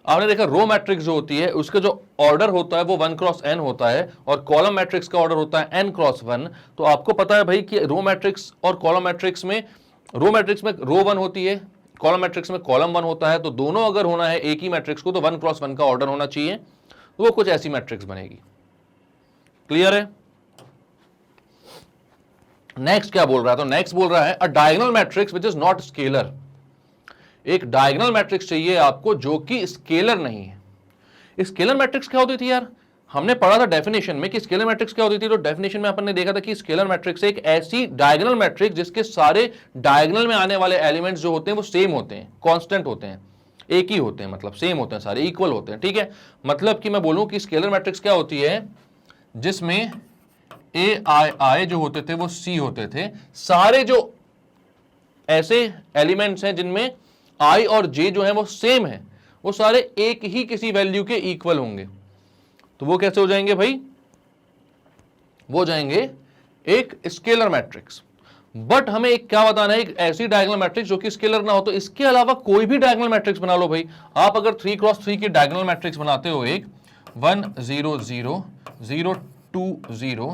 आपने देखा रो मैट्रिक्स जो होती है उसका जो ऑर्डर होता है वो 1 क्रॉस n होता है और कॉलम मैट्रिक्स का ऑर्डर होता है n क्रॉस 1। तो आपको पता है भाई कि रो मैट्रिक्स और कॉलम मैट्रिक्स में, रो मैट्रिक्स में रो 1 होती है, कॉलम मैट्रिक्स में कॉलम 1 होता है। तो दोनों अगर होना है एक ही मैट्रिक्स को तो 1 क्रॉस 1 का ऑर्डर होना चाहिए। तो वो कुछ ऐसी मैट्रिक्स बनेगी। क्लियर है? नेक्स्ट क्या बोल रहा है? तो नेक्स्ट बोल रहा है अ diagonal matrix which is not scalar. एक डायगोनल मैट्रिक्स चाहिए आपको जो कि स्केलर नहीं है। स्केलर मैट्रिक्स क्या होती थी यार? हमने पढ़ा था डेफिनेशन में कि स्केलर मैट्रिक्स क्या होती थी। तो डेफिनेशन में अपन ने देखा था कि स्केलर मैट्रिक्स एक ऐसी डायगोनल मैट्रिक्स जिसके सारे डायगोनल में आने वाले एलिमेंट्स जो होते हैं वो सेम होते हैं, कांस्टेंट होते हैं, एक ही होते हैं, मतलब सेम होते हैं, सारे इक्वल होते हैं। ठीक है, मतलब कि मैं बोलूं कि स्केलर मैट्रिक्स क्या होती है जिसमें ai जो होते थे वो c होते थे। सारे जो ऐसे एलिमेंट्स हैं जिनमें i और j जो है वो सेम है, वो सारे एक ही किसी वैल्यू के इक्वल होंगे। तो वो कैसे हो जाएंगे भाई? वो जाएंगे एक स्केलर मैट्रिक्स। बट हमें एक क्या बताना है? एक ऐसी डायगोनल मैट्रिक्स जो कि स्केलर ना हो। तो इसके अलावा कोई भी डायगोनल मैट्रिक्स बना लो भाई। आप अगर 3 क्रॉस 3 की डायगोनल मैट्रिक्स बनाते हो, एक 1 0 0 0 2 0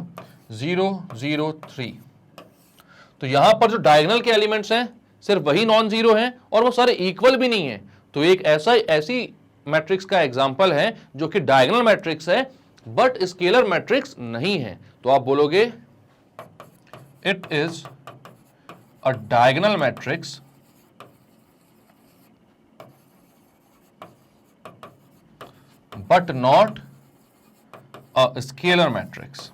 0 0 3, तो यहां पर जो डायगोनल के एलिमेंट्स हैं सिर्फ वही नॉन जीरो हैं और वो सारे इक्वल भी नहीं है। तो एक ऐसी मैट्रिक्स का एग्जांपल है जो कि डायगोनल मैट्रिक्स है बट स्केलर मैट्रिक्स नहीं है। तो आप बोलोगे it is a diagonal matrix but not a scalar matrix.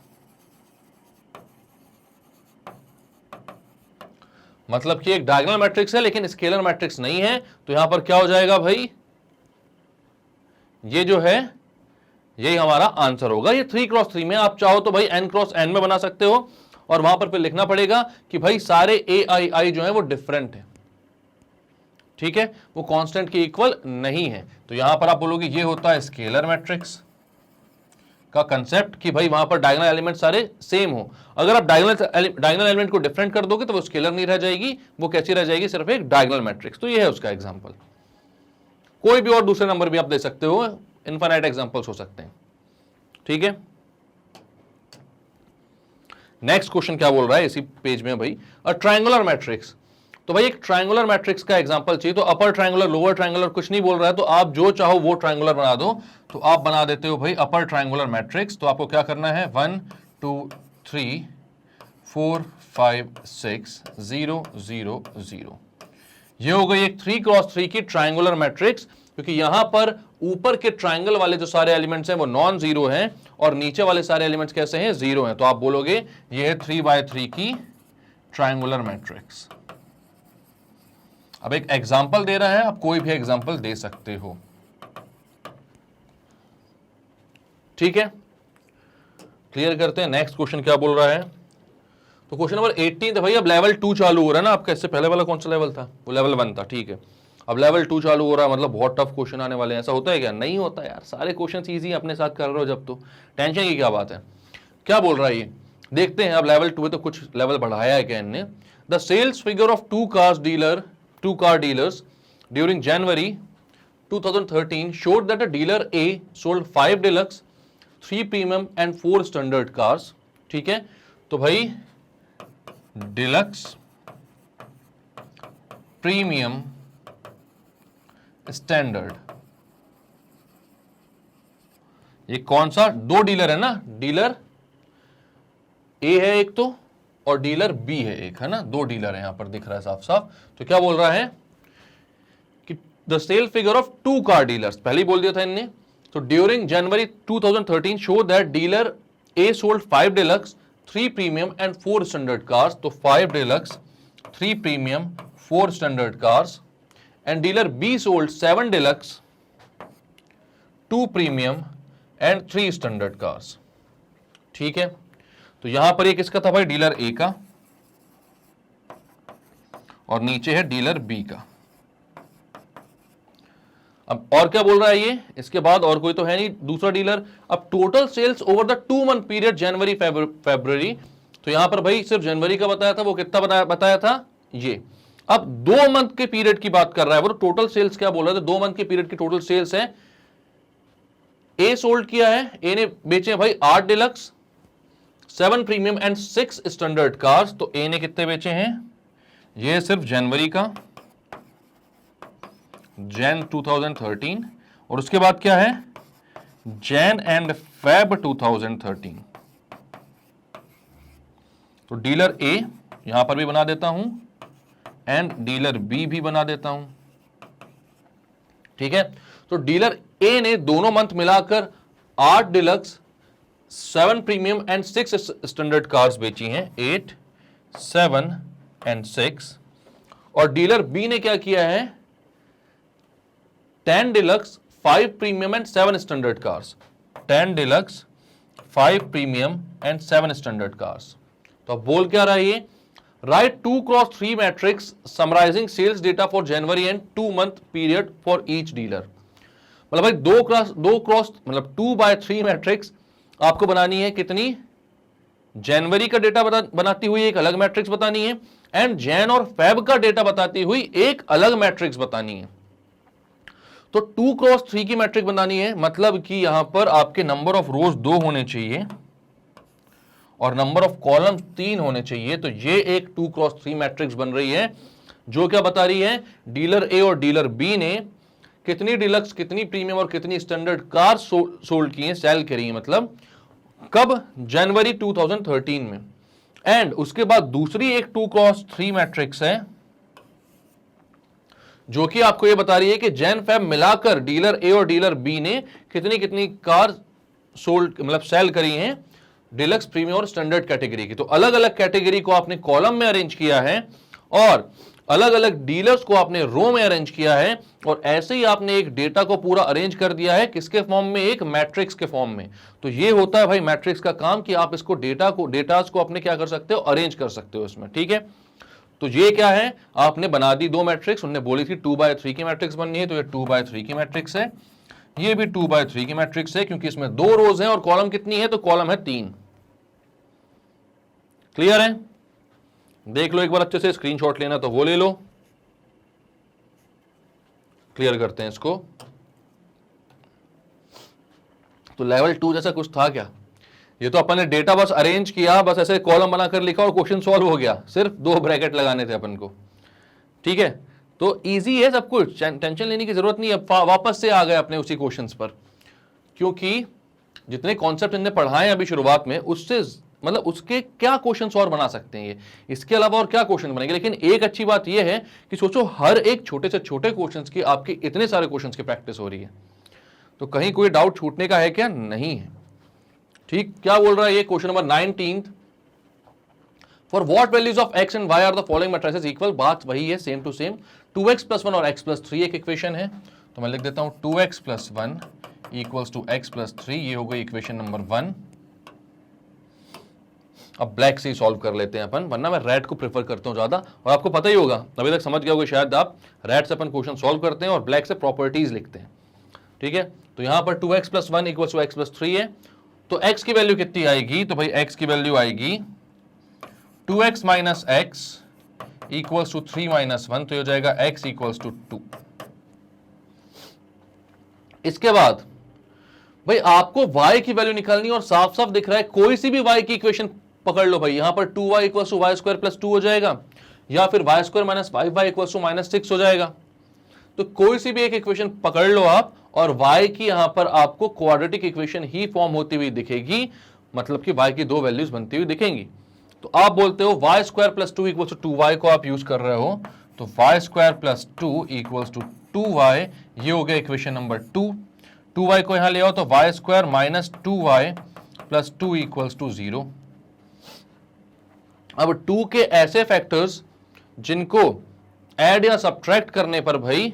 मतलब कि एक डायगोनल मैट्रिक्स है लेकिन स्केलर मैट्रिक्स नहीं है। तो यहां पर क्या हो जाएगा भाई? ये जो है यही हमारा आंसर होगा। ये 3 क्रॉस 3 में आप चाहो तो भाई n क्रॉस n में बना सकते हो और वहां पर फिर लिखना पड़ेगा कि भाई सारे ai जो है वो डिफरेंट है। ठीक है, वो कांस्टेंट के इक्वल नहीं है। तो यहां पर आप बोलोगे ये होता है स्केलर मैट्रिक्स का कंसेप्ट कि भाई वहां पर डायगोनल एलिमेंट सारे सेम हो। अगर आप डायगोनल एलिमेंट को डिफरेंट कर दोगे तो वो स्केलर नहीं रह जाएगी, वो कैसी रह जाएगी? सिर्फ एक डायगोनल मैट्रिक्स। तो ये है उसका एग्जांपल। कोई भी और दूसरे नंबर भी आप दे सकते हो, इनफाइनाइट एग्जांपल्स हो सकते हैं। ठीक है, नेक्स्ट क्वेश्चन क्या बोल रहा है इसी पेज में भाई? A triangular matrix. तो भाई एक ट्रायंगुलर मैट्रिक्स का एग्जांपल चाहिए। तो अपर ट्रायंगुलर, लोअर ट्रायंगुलर कुछ नहीं बोल रहा है। तो आप जो चाहो वो ट्रायंगुलर बना दो। तो आप बना देते हो भाई अपर ट्रायंगुलर मैट्रिक्स। तो आपको क्या करना है? 1 2 3 4 5 6 0 0 0। ये हो गई एक 3 क्रॉस 3 की ट्रायंगुलर मैट्रिक्स, क्योंकि यहां पर ऊपर के ट्रायंगल वाले जो सारे एलिमेंट्स हैं वो नॉन जीरो हैं और नीचे वाले सारे एलिमेंट्स कैसे हैं? जीरो हैं। तो आप बोलोगे ये है 3x3 की ट्रायंगुलर मैट्रिक्स। अब एक एग्जाम्पल दे रहा है, आप कोई भी एग्जाम्पल दे सकते हो। ठीक है, क्लियर करते हैं। नेक्स्ट क्वेश्चन क्या बोल रहा है? तो क्वेश्चन नंबर 18 है भाई। अब लेवल 2 चालू हो रहा है ना आपका। इससे पहले वाला कौन सा लेवल था? वो लेवल 1 था। ठीक है, अब लेवल 2 चालू हो रहा है, मतलब बहुत टफ क्वेश्चन आने वाले हैं। ऐसा होता है क्या? नहीं होता यार, सारे क्वेश्चन इजी अपने साथ कर रहे हो जब, तो टेंशन की क्या बात है। क्या बोल रहा है ये देखते हैं। अब लेवल 2 है तो कुछ लेवल बढ़ाया है क्या इनने? The sales figure of 2 car dealers during January 2013 showed that a dealer A sold 5 deluxe, 3 premium and 4 standard cars. ठीक है, तो भाई डिलक्स, प्रीमियम, स्टैंडर्ड, ये कौन सा? दो डीलर है ना, डीलर ए है एक तो और डीलर बी है एक, है ना, दो डीलर है, यहां पर दिख रहा है साफ साफ। तो क्या बोल रहा है कि the sale figure of 2 car dealers, पहले ही बोल दिया था इनने। तो during January 2013 show that dealer A sold 5 deluxe, 3 premium and 4 standard cars. तो 5 deluxe, 3 premium, 4 standard cars. And dealer B sold 7 deluxe, 2 premium and 3 standard cars. ठीक है, तो यहां पर ये किसका था भाई? डीलर ए का, और नीचे है डीलर बी का। अब और क्या बोल रहा है ये? इसके बाद और कोई तो है नहीं दूसरा डीलर। अब total sales over the 2 month period जनवरी फरवरी, तो यहां पर भाई सिर्फ जनवरी का बताया था, वो कितना बताया था ये। अब 2 मंथ के पीरियड की बात कर रहा है वो, तो टोटल सेल्स क्या बोल रहा है? 2 मंथ के पीरियड की टोटल सेल्स है। ए सोल्ड किया है, ए ने बेचे भाई 8 deluxe, 7 premium and 6 standard cars. तो ए ने कितने बेचे हैं? ये सिर्फ जनवरी का, जैन 2013, और उसके बाद क्या है? Jain and Feb 2013। तो डीलर ए यहां पर भी बना देता हूं एंड डीलर बी भी बना देता हूं। ठीक है, तो डीलर ए ने दोनों मंथ मिलाकर 8 deluxe, 7 premium and 6 standard cars बेची हैं, 8, 7 एंड 6। और डीलर बी ने क्या किया है? 10 deluxe, 5 premium and 7 standard cars. 10 deluxe, 5 premium and 7 standard cars. तो अब बोल क्या रहा है ये? Right 2x3 matrix summarising sales data for January and 2 month period for each dealer. मतलब भाई 2x मतलब 2/3 मैट्रिक्स आपको बनानी है। कितनी? जनवरी का डेटा बनाती हुई एक अलग मैट्रिक्स बतानी है, एंड जैन और फेब का डेटा बताती हुई एक अलग मैट्रिक्स बतानी है। तो 2x3 की मैट्रिक बनानी है, मतलब कि यहां पर आपके नंबर ऑफ रोज 2 होने चाहिए और नंबर ऑफ कॉलम 3 होने चाहिए। तो ये एक 2x3 मैट्रिक्स बन रही है, जो क्या बता रही है? डीलर ए और डीलर बी ने कितनी डिलक्स, कितनी प्रीमियम और कितनी स्टैंडर्ड कार सोल्ड की हैं, सेल करी हैं, मतलब कब? जनवरी 2013 में। एंड उसके बाद दूसरी एक 2x3 मैट्रिक्स है जो कि आपको ये बता रही है कि जैन फेब मिलाकर डीलर ए और डीलर बी ने कितनी कितनी कार सोल्ड मतलब सेल करी हैं, डिलक्स, प्रीमियम और स्टैंडर्ड कैटेगरी की। तो अलग अलग कैटेगरी को आपने कॉलम में अरेंज किया है और अलग अलग डीलर्स को आपने रो में अरेंज किया है, और ऐसे ही आपने एक डेटा को पूरा अरेंज कर दिया है। किसके फॉर्म में? एक मैट्रिक्स के फॉर्म में। तो ये होता है भाई मैट्रिक्स का काम कि आप इसको डेटास को अपने क्या कर सकते हो? अरेंज कर सकते हो इसमें। ठीक है, तो ये क्या है? आपने बना दी 2 मैट्रिक्स। उन्होंने बोली थी 2/3 की मैट्रिक्स बननी है, तो ये 2/3 की मैट्रिक्स है। ये भी 2/3 की मैट्रिक्स है क्योंकि इसमें 2 रोज हैं और कॉलम कितनी है? तो कॉलम है 3। क्लियर है? देख लो एक बार अच्छे से, स्क्रीनशॉट लेना तो वो ले लो। क्लियर करते हैं इसको। तो लेवल 2 जैसा कुछ था क्या? ये तो अपन ने डेटा बस अरेंज किया, बस ऐसे कॉलम बनाकर लिखा और क्वेश्चन सॉल्व हो गया। सिर्फ 2 ब्रैकेट लगाने थे अपन को। ठीक है, तो इजी है सब कुछ, टेंशन लेने की जरूरत नहीं है। वापस से आ गए अपने उसी क्वेश्चंस पर, क्योंकि जितने कॉन्सेप्ट इनने पढ़ाए अभी शुरुआत में, उससे मतलब उसके क्या क्वेश्चंस और बना सकते हैं ये, इसके अलावा और क्या क्वेश्चन बनेंगे। लेकिन एक अच्छी बात ये है कि सोचो हर एक छोटे से छोटे क्वेश्चंस की आपके इतने सारे क्वेश्चंस की प्रैक्टिस हो रही है, तो कहीं कोई डाउट छूटने का है क्या? नहीं है। ठीक, क्या बोल रहा है ये question number 19, for what values of x and y are the following matrices equal. बात वही है, सेम टू सेम। 2x + 1 और x + 3 एक इक्वेशन है, तो मैं लिख देता हूं 2x + 1 इक्वल्स टू x + 3। ये हो गई इक्वेशन नंबर 1। अब ब्लैक से ही सॉल्व कर लेते हैं अपन, वरना मैं रेड को प्रेफर करता हूं ज्यादा। और आपको पता ही होगा, अभी तक समझ गया होगा शायद आप, रेड से अपन क्वेश्चन सॉल्व करते हैं और ब्लैक से प्रॉपर्टीज लिखते हैं। ठीक है, तो यहां पर 2x + 1 इक्वल्स टू x + 3 है। तो x की वैल्यू कितनी आएगी? तो भाई x की वैल्यू आएगी 2x - x इक्वल्स टू 3 - 1। तो हो जाएगा x इक्वल्स टू 2। इसके बाद भाई आपको y की वैल्यू निकालनी है और साफ साफ दिख रहा है कोई सी भी y की इक्वेशन पकड़ लो भाई, यहां पर 2y equal to y square plus 2 हो जाएगा, या फिर y square minus 5y equal to -6 हो जाएगा। तो कोई सी भी एक इक्वेशन पकड़ लो आप और y की यहां पर आपको क्वाड्रेटिक इक्वेशन ही फॉर्म होती हुई दिखेगी, मतलब कि y की दो वैल्यूज बनती हुई दिखेंगी। तो आप बोलते हो y square plus 2 equal to 2y को आप यूज कर रहे हो, तो y square plus 2 equal to 2y, ये हो गया इक्वेशन नंबर 2। 2y को यहां ले आओ तो y square minus 2y plus 2 equals to 0। अब 2 के ऐसे फैक्टर्स जिनको ऐड या सब्ट्रैक्ट करने पर भाई,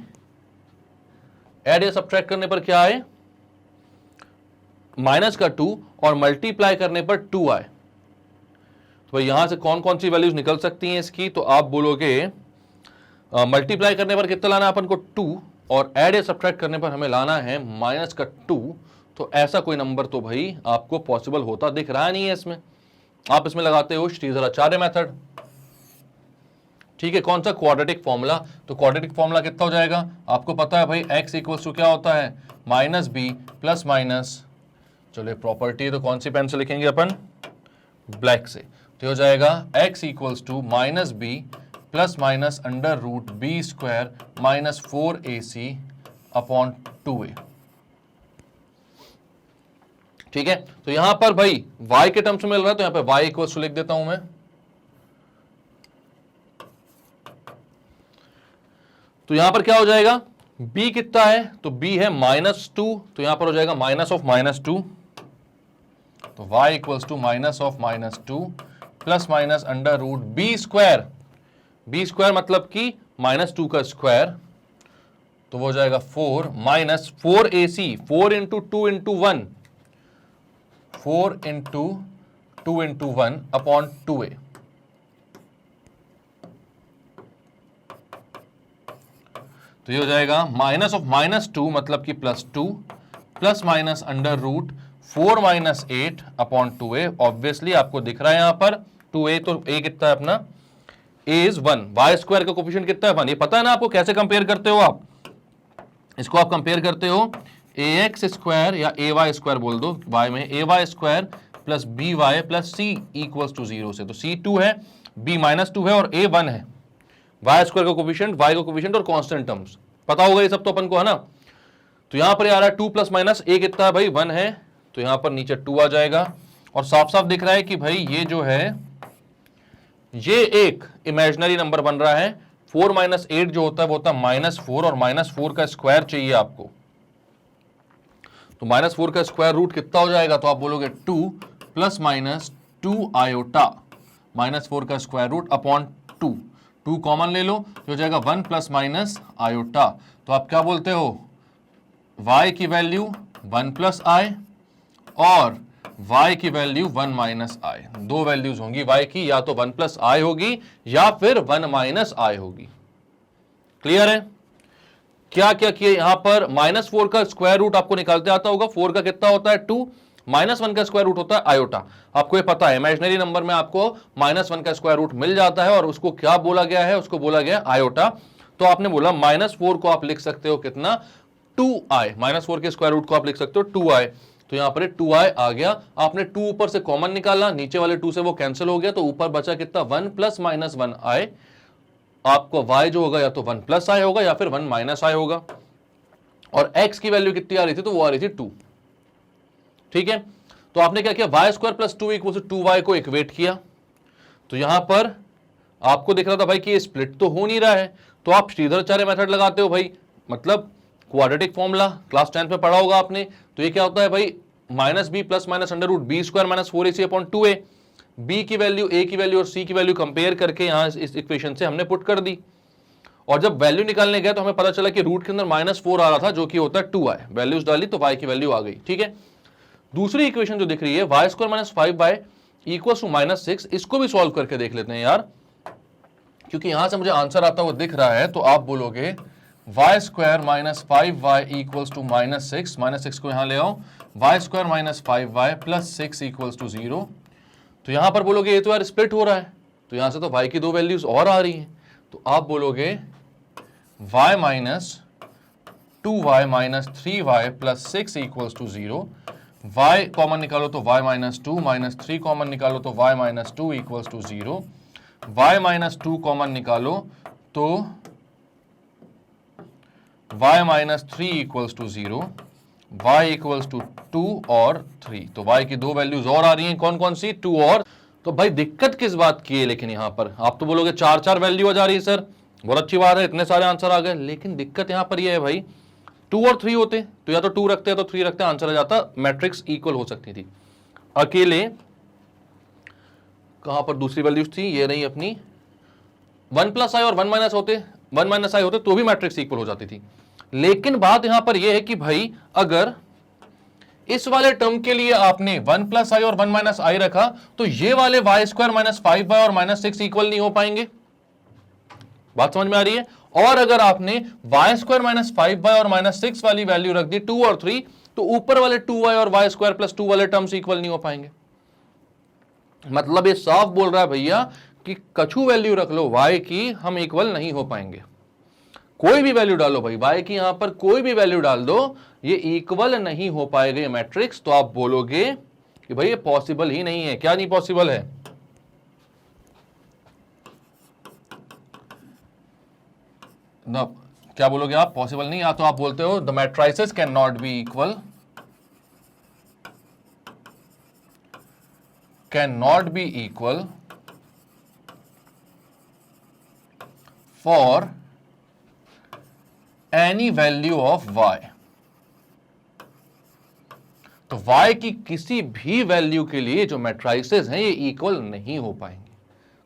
ऐड या सब्ट्रैक्ट करने पर क्या आए, माइनस का 2 और मल्टीप्लाई करने पर 2 आए। तो भाई यहां से कौन कौन सी वैल्यूज निकल सकती हैं इसकी, तो आप बोलोगे मल्टीप्लाई करने पर कितना लाना है अपन को 2 और ऐड या सब्ट्रैक्ट करने पर हमें लाना है माइनस का 2। तो ऐसा कोई नंबर तो भाई आपको पॉसिबल होता दिख रहा नहीं है इसमें। आप इसमें लगाते हो श्रीधराचार्य मेथड, ठीक है। कौन सा, क्वाड्रेटिक फॉर्मूला। तो क्वाड्रेटिक फॉर्मूला कितना हो जाएगा, आपको पता है भाई x इक्वल्स टू क्या होता है, माइनस बी प्लस माइनस, चलो प्रॉपर्टी तो कौन सी पेन से लिखेंगे अपन, ब्लैक से। तो हो जाएगा x equals to minus b plus minus under root b square minus 4ac upon 2a, ठीक है। तो यहां पर भाई y के टर्म्स में मिल रहा है, तो यहां पर y इक्वल्स टू लिख देता हूं मैं। तो यहां पर क्या हो जाएगा, b कितना है, तो b है -2, तो यहां पर हो जाएगा माइनस ऑफ -2, तो y equals to minus of -2 plus minus under root b square, b square मतलब कि -2 का स्क्वायर, तो वो हो जाएगा 4 minus 4ac, 4 into 2 into 1, 4 into 2 into 1 upon 2a। तो ये हो जाएगा माइनस ऑफ -2 मतलब कि +2 plus minus under root 4 minus 8 upon 2a। Obviously आपको दिख रहा है यहां पर 2a, तो a कितना है अपना, a इज 1, वाई स्क्वायर का कोफिशिएंट कितना है 1, ये पता है ना आपको। कैसे कंपेयर करते हो आप इसको, आप कंपेयर करते हो ax स्क्वायर या ay स्क्वायर बोल दो, y में ay square plus by plus c equals to 0 से। तो c 2 है, b -2 है और a 1 है। वाई स्क्वायर का कोफिशिएंट, y का कोफिशिएंट और कांस्टेंट टर्म्स पता होगा ये सब तो अपन को, है ना। तो यहां पर आ रहा है 2 प्लस माइनस, a कितना है भाई 1 है, तो यहां पर नीचे 2 आ जाएगा। और साफ साफ दिख रहा है कि भाई ये जो है ये एक इमेजिनरी नंबर बन रहा है। 4 माइनस 8 जो होता है वो होता है -4 और -4 का स्क्वायर चाहिए आपको। तो -4 का स्क्वायर रूट कितना हो जाएगा, तो आप बोलोगे 2 प्लस माइनस 2 आयोटा, -4 का स्क्वायर रूट अपॉन 2, 2 कॉमन ले लो, तो हो जाएगा 1 प्लस माइनस आयोटा। तो आप क्या बोलते हो, y की वैल्यू 1 प्लस आई और y की वैल्यू 1 माइनस आई। दो वैल्यूज होंगी y की, या तो 1 प्लस आई होगी या फिर 1 माइनस आई होगी। क्लियर है। क्या क्या किए यहां पर, -4 का स्क्वायर रूट आपको निकालते आता होगा, 4 का कितना होता है 2, -1 का स्क्वायर रूट होता है आयोटा। आपको ये पता है इमेजिनरी नंबर में आपको -1 का स्क्वायर रूट मिल जाता है और उसको क्या बोला गया है, उसको बोला गया आयोटा। तो आपने बोला -4 को आप लिख सकते हो कितना, 2i, -4 के स्क्वायर रूट को आप लिख सकते हो 2i। तो यहां पर 2i आ गया, आपने 2 ऊपर से कॉमन निकाला, नीचे वाले 2 से वो कैंसिल हो गया, तो ऊपर बचा कितना 1 प्लस माइनस 1i। आपको y जो होगा या तो 1 प्लस आई होगा या फिर 1 माइनस आई होगा। और x की वैल्यू कितनी आ रही थी, तो वो आ रही थी 2, ठीक है। तो आपने क्या किया, y square plus 2 equal to 2y को इक्वेट किया। तो यहां पर आपको दिख रहा था भाई कि ये स्प्लिट तो हो नहीं रहा है, तो आप श्रीधराचार्य मेथड लगाते हो भाई, मतलब क्वाड्रेटिक फॉर्मूला क्लास 10 में पढ़ा होगा आपने। तो ये क्या होता है भाई, minus b plus minus under root b square minus 4ac upon 2a। B की वैल्यू, ए की वैल्यू और सी की वैल्यू कंपेयर करके यहां इस इक्वेशन से हमने पुट कर दी। और जब वैल्यू निकालने गए तो हमें पता चला कि रूट के अंदर -4 आ रहा था, जो कि होता है 2i। वैल्यूज डाली तो y की वैल्यू आ गई, ठीक है। दूसरी इक्वेशन जो दिख रही है y square minus 5y equals to -6, इसको भी सॉल्व करके देख लेते हैं यार, क्योंकि यहां से मुझे आंसर आता हुआ दिख रहा है। तो आप बोलोगे y square minus 5y equals to -6, -6 को यहां ले आओ, y square minus 5y plus 6 equals to 0। तो यहां पर बोलोगे ये तो यार स्प्लिट हो रहा है, तो यहां से तो y की दो वैल्यूज और आ रही हैं। तो आप बोलोगे y minus 2y minus 3y plus 6 equals to 0। y common निकालो तो y माइनस 2 माइनस 3 कॉमन निकालो तो y minus 2 equals to 0। y minus 2 common निकालो तो y minus 3 equals to 0, y equals to 2 और 3। तो y की दो वैल्यूज और आ रही हैं, कौन कौन सी? 2 और। तो भाई दिक्कत किस बात की है? लेकिन यहां पर आप तो बोलोगे चार चार वैल्यू आ जा रही है सर, बहुत अच्छी बात है, इतने सारे आंसर आ गए। लेकिन दिक्कत यहां पर यह है भाई, 2 और 3 होते तो या तो 2 रखते हैं तो 3 रखते, आंसर आ जाता, मैट्रिक्स इक्वल हो सकती थी। अकेले कहां पर दूसरी वैल्यूज थी, ये नहीं अपनी 1 प्लस आई और 1 माइनस होते, 1 माइनस आई होते तो भी मैट्रिक्स इक्वल हो जाती थी। लेकिन बात यहां पर यह है कि भाई अगर इस वाले टर्म के लिए आपने 1 प्लस आई और 1 माइनस आई रखा तो ये वाले वाई स्क्वायर माइनस 5y और माइनस 6 इक्वल नहीं हो पाएंगे। बात समझ में आ रही है? और अगर आपने वाई स्क्वायर माइनस 5y और माइनस 6 वाली वैल्यू रख दी 2 और 3, तो ऊपर वाले 2y और वाई स्क्वायर प्लस 2 वाले टर्म्स इक्वल नहीं हो पाएंगे। मतलब ये साफ बोल रहा है भैया कि कछु वैल्यू रख लो y की, हम इक्वल नहीं हो पाएंगे। कोई भी वैल्यू डालो भाई y की, यहां पर कोई भी वैल्यू डाल दो, ये इक्वल नहीं हो पाएगा ये मैट्रिक्स। तो आप बोलोगे कि भाई ये पॉसिबल ही नहीं है। क्या नहीं पॉसिबल है? ना, क्या बोलोगे आप? पॉसिबल नहीं। या तो आप बोलते हो the matrices can not be equal, can not be equal for any value of y। तो y की किसी भी वैल्यू के लिए जो मैट्रिसेस हैं ये इक्वल नहीं हो पाएंगे।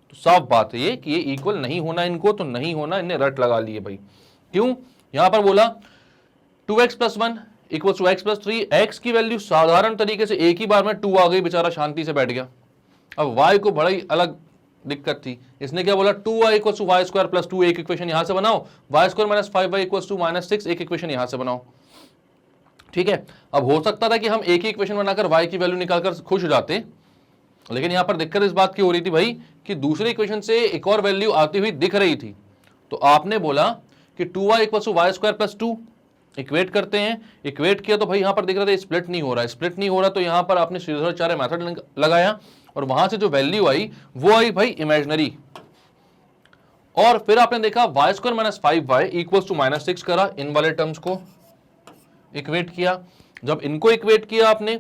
तो साफ बात है ये कि ये इक्वल नहीं होना, इनको तो नहीं होना, इन्हें रट लगा लिए भाई। क्यों? यहां पर बोला 2x plus 1 equal to x plus 3, x की वैल्यू साधारण तरीके से एक ही बार में 2 आ गई, बेचारा शांति से बैठ गया। अब y को बड़ा ही अलग दिक्कत थी, इसने क्या बोला 2y equal to y square plus 2, एक इक्वेशन यहां से बनाओ, y square minus 5y equal to minus 6, एक इक्वेशन यहां से बनाओ। ठीक है, अब हो सकता था कि हम एक ही इक्वेशन बनाकर y की वैल्यू निकालकर खुश हो जाते, लेकिन यहां पर दिक्कत इस बात की हो रही थी भाई कि दूसरे इक्वेशन से एक और वैल्यू आती हुई दिख रही थी। तो आपने बोला कि 2y equal to y square plus 2, equate करते हैं। इक्वेट किया तो भाई यहां पर दिख रहा था स्प्लिट नहीं हो रहा है, स्प्लिट नहीं हो रहा, तो यहां पर आपने श्रीधराचार्य मेथड लगाया और वहां से जो वैल्यू आई वो आई भाई इमेजिनरी। और फिर आपने देखा y square minus 5y equal to minus 6 करा, इन वाले टर्म्स को इक्वेट किया। जब इनको इक्वेट किया आपने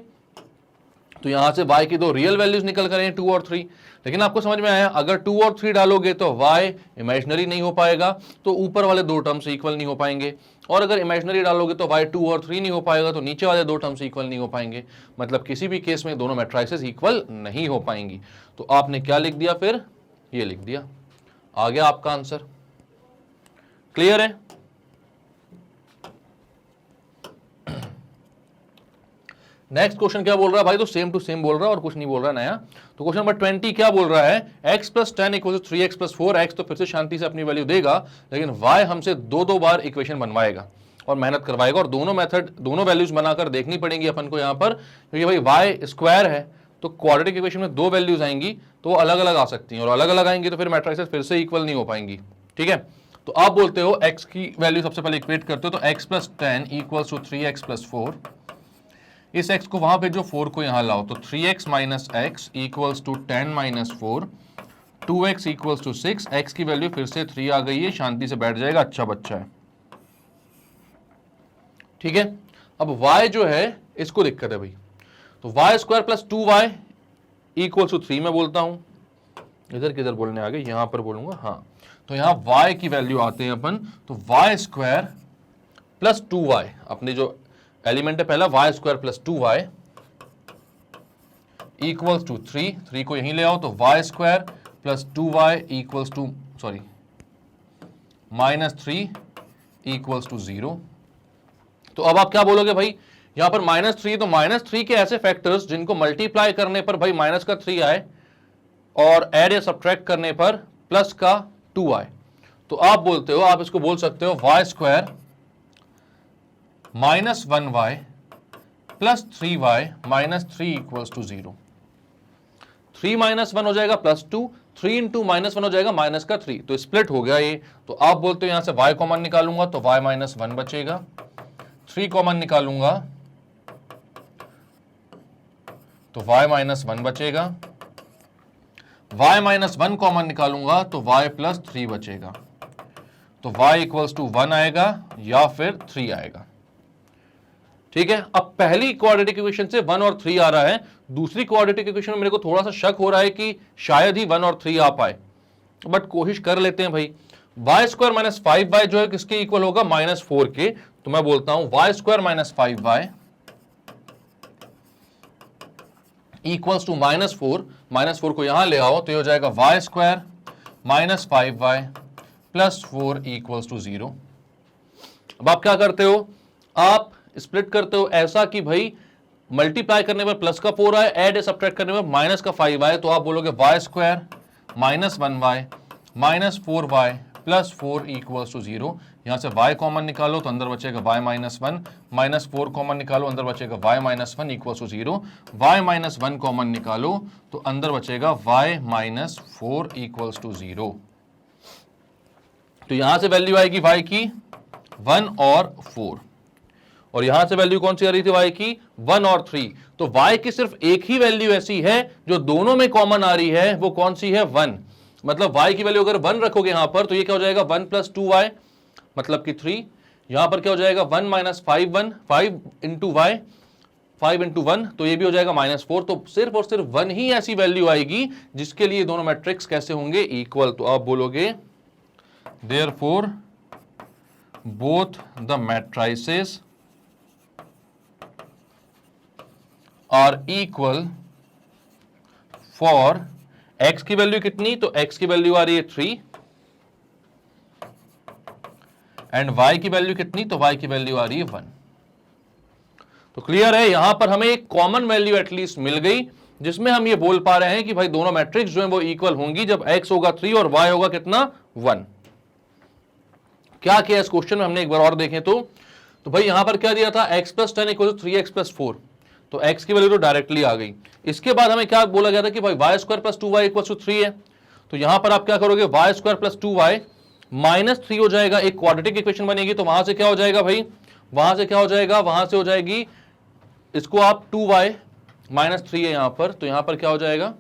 तो यहां से y की दो रियल वैल्यूज निकल कर 2 और 3। लेकिन आपको समझ में आया, अगर 2 और 3 डालोगे तो y इमेजिनरी नहीं हो पाएगा, तो ऊपर वाले दो टर्म्स इक्वल नहीं हो पाएंगे। और अगर इमेजिनरी डालोगे तो y 2 और 3 नहीं हो पाएगा, तो नीचे वाले दो टर्म्स इक्वल नहीं हो पाएंगे। मतलब किसी भी केस में दोनों मैट्रिसेस इक्वल नहीं हो पाएंगी। तो आपने क्या लिख दिया? फिर ये लिख दिया। आ गया आपका आंसर। क्लियर है? नेक्स्ट क्वेश्चन क्या बोल रहा है भाई? तो सेम टू सेम बोल रहा है और कुछ नहीं बोल रहा नया। तो क्वेश्चन नंबर 20 क्या बोल रहा है? x plus 10 equal to 3x plus 4x, तो फिर से शांति से अपनी वैल्यू देगा, लेकिन y हमसे दो बार इक्वेशन बनवाएगा और मेहनत करवाएगा। और दोनों मेथड, दोनों वैल्यूज बनाकर देखनी पड़ेंगी अपन को यहाँ पर, क्योंकि भाई y स्क्वायर है तो क्वाड्रेटिक इक्वेशन में दो वैल्यूज आएंगी तो वो अलग अलग आ सकती हैं, और अलग अलग आएंगी तो फिर मैट्रिसेस फिर से इक्वल नहीं हो पाएंगी। ठीक है, तो आप बोलते हो x की वैल्यू सबसे पहले इक्वेट करते हो, तो x plus 10 equal to 3x plus 4। इस x को वहां भेजो, 4 को यहां लाओ, तो 3x minus x equals to 10 minus 4, 2x equals to 6। x की वैल्यू फिर से 3 आ गई है, शांति से बैठ जाएगा, अच्छा बच्चा है। ठीक है, अब y जो है इसको दिक्कत है भाई, तो y square plus 2y equals to 3 में बोलता हूं। इधर किधर बोलने आ गए? यहां पर बोलूंगा, हाँ। तो यहां y की वैल्यू आते हैं अपन, तो वाई स्क्वायर प्लस 2y, अपने जो एलिमेंट है पहला y square plus 2y equals to 3 को यहीं ले आओ, तो y square plus 2y equals to minus 3 equals to 0। तो अब आप क्या बोलोगे भाई? यहां पर -3, तो -3 के ऐसे फैक्टर्स जिनको मल्टीप्लाई करने पर भाई माइनस का 3 आए और ऐड या सब्ट्रैक्ट करने पर प्लस का 2 आए। तो आप बोलते हो, आप इसको बोल सकते हो y square minus 1y plus 3y minus 3 equals to 0। 3 minus 1 हो जाएगा प्लस 2, 3 इंटू माइनस 1 हो जाएगा माइनस का 3, तो स्प्लिट हो गया ये। तो आप बोलते हो यहां से y कॉमन निकालूंगा तो y माइनस 1 बचेगा, 3 कॉमन निकालूंगा तो y माइनस 1 बचेगा, y माइनस 1 कॉमन निकालूंगा तो y प्लस 3 बचेगा, तो y इक्वल्स टू 1 आएगा या फिर 3 आएगा। ठीक है, अब पहली क्वाड्रेटिक इक्वेशन से 1 और 3 आ रहा है, दूसरी क्वाड्रेटिक इक्वेशन में मेरे को थोड़ा सा शक हो रहा है कि शायद ही 1 और 3 आ पाए, बट कोशिश कर लेते हैं भाई। वाई स्क्वायर माइनस 5y जो है किसके इक्वल होगा, -4 के, तो मैं बोलता हूं y square minus 5y equals to -4 को यहां ले आओ तो ये हो जाएगा y square minus 5y plus 4 equals to 0। अब आप क्या करते हो, आप स्प्लिट करते हो ऐसा कि भाई मल्टीप्लाई करने पर प्लस का 4 आए, ऐड या सब्ट्रैक्ट करने पर माइनस का 5 आए, तो आप बोलोगे y square minus 1y minus 4y plus 4 equals to 0। यहां से y कॉमन निकालो तो अंदर बचेगा y माइनस 1, माइनस 4 कॉमन निकालो अंदर बचेगा y minus 1 equals to 0, y minus 1 common निकालो तो अंदर बचेगा y माइनस 4 इक्वल्स टू 0। तो यहां से वैल्यू आएगी y की 1 और 4, और यहां से वैल्यू कौन सी आ रही थी y की 1 और 3। तो y की सिर्फ एक ही वैल्यू ऐसी है जो दोनों में कॉमन आ रही है, वो कौन सी है, 1। मतलब y की वैल्यू अगर 1 रखोगे यहां पर तो ये क्या हो जाएगा 1 प्लस 2y मतलब कि 3। यहां पर क्या हो जाएगा 1 माइनस 5 इंटू y, 5 इंटू 1 तो ये भी हो जाएगा -4। तो सिर्फ और सिर्फ 1 ही ऐसी वैल्यू आएगी जिसके लिए दोनों मैट्रिक्स कैसे होंगे, इक्वल। तो आप बोलोगे therefore both the matrices are equal for x की वैल्यू कितनी, तो x की वैल्यू आ रही है 3 एंड y की वैल्यू कितनी, तो y की वैल्यू आ रही है 1। तो क्लियर है, यहां पर हमें एक कॉमन वैल्यू एटलीस्ट मिल गई जिसमें हम ये बोल पा रहे हैं कि भाई दोनों मैट्रिक्स जो है वो इक्वल होंगी जब x होगा 3 और y होगा कितना, 1। क्या किया इस क्वेश्चन में हमने एक बार और देखें तो भाई यहां पर क्या दिया था, x plus 10 equal to 3x plus 4, तो x की वैल्यू तो डायरेक्टली आ गई। इसके बाद हमें क्या बोला गया था कि भाई y square plus 2y equal to 3 है, तो यहां पर आप क्या करोगे, Y square plus 2y minus 3 हो जाएगा, एक क्वाड्रेटिक इक्वेशन बनेगी। तो वहां से क्या हो जाएगा भाई, वहां से क्या हो जाएगा, वहां से हो जाएगी इसको आप 2y माइनस 3 है यहां पर, तो यहां पर क्या हो जाएगा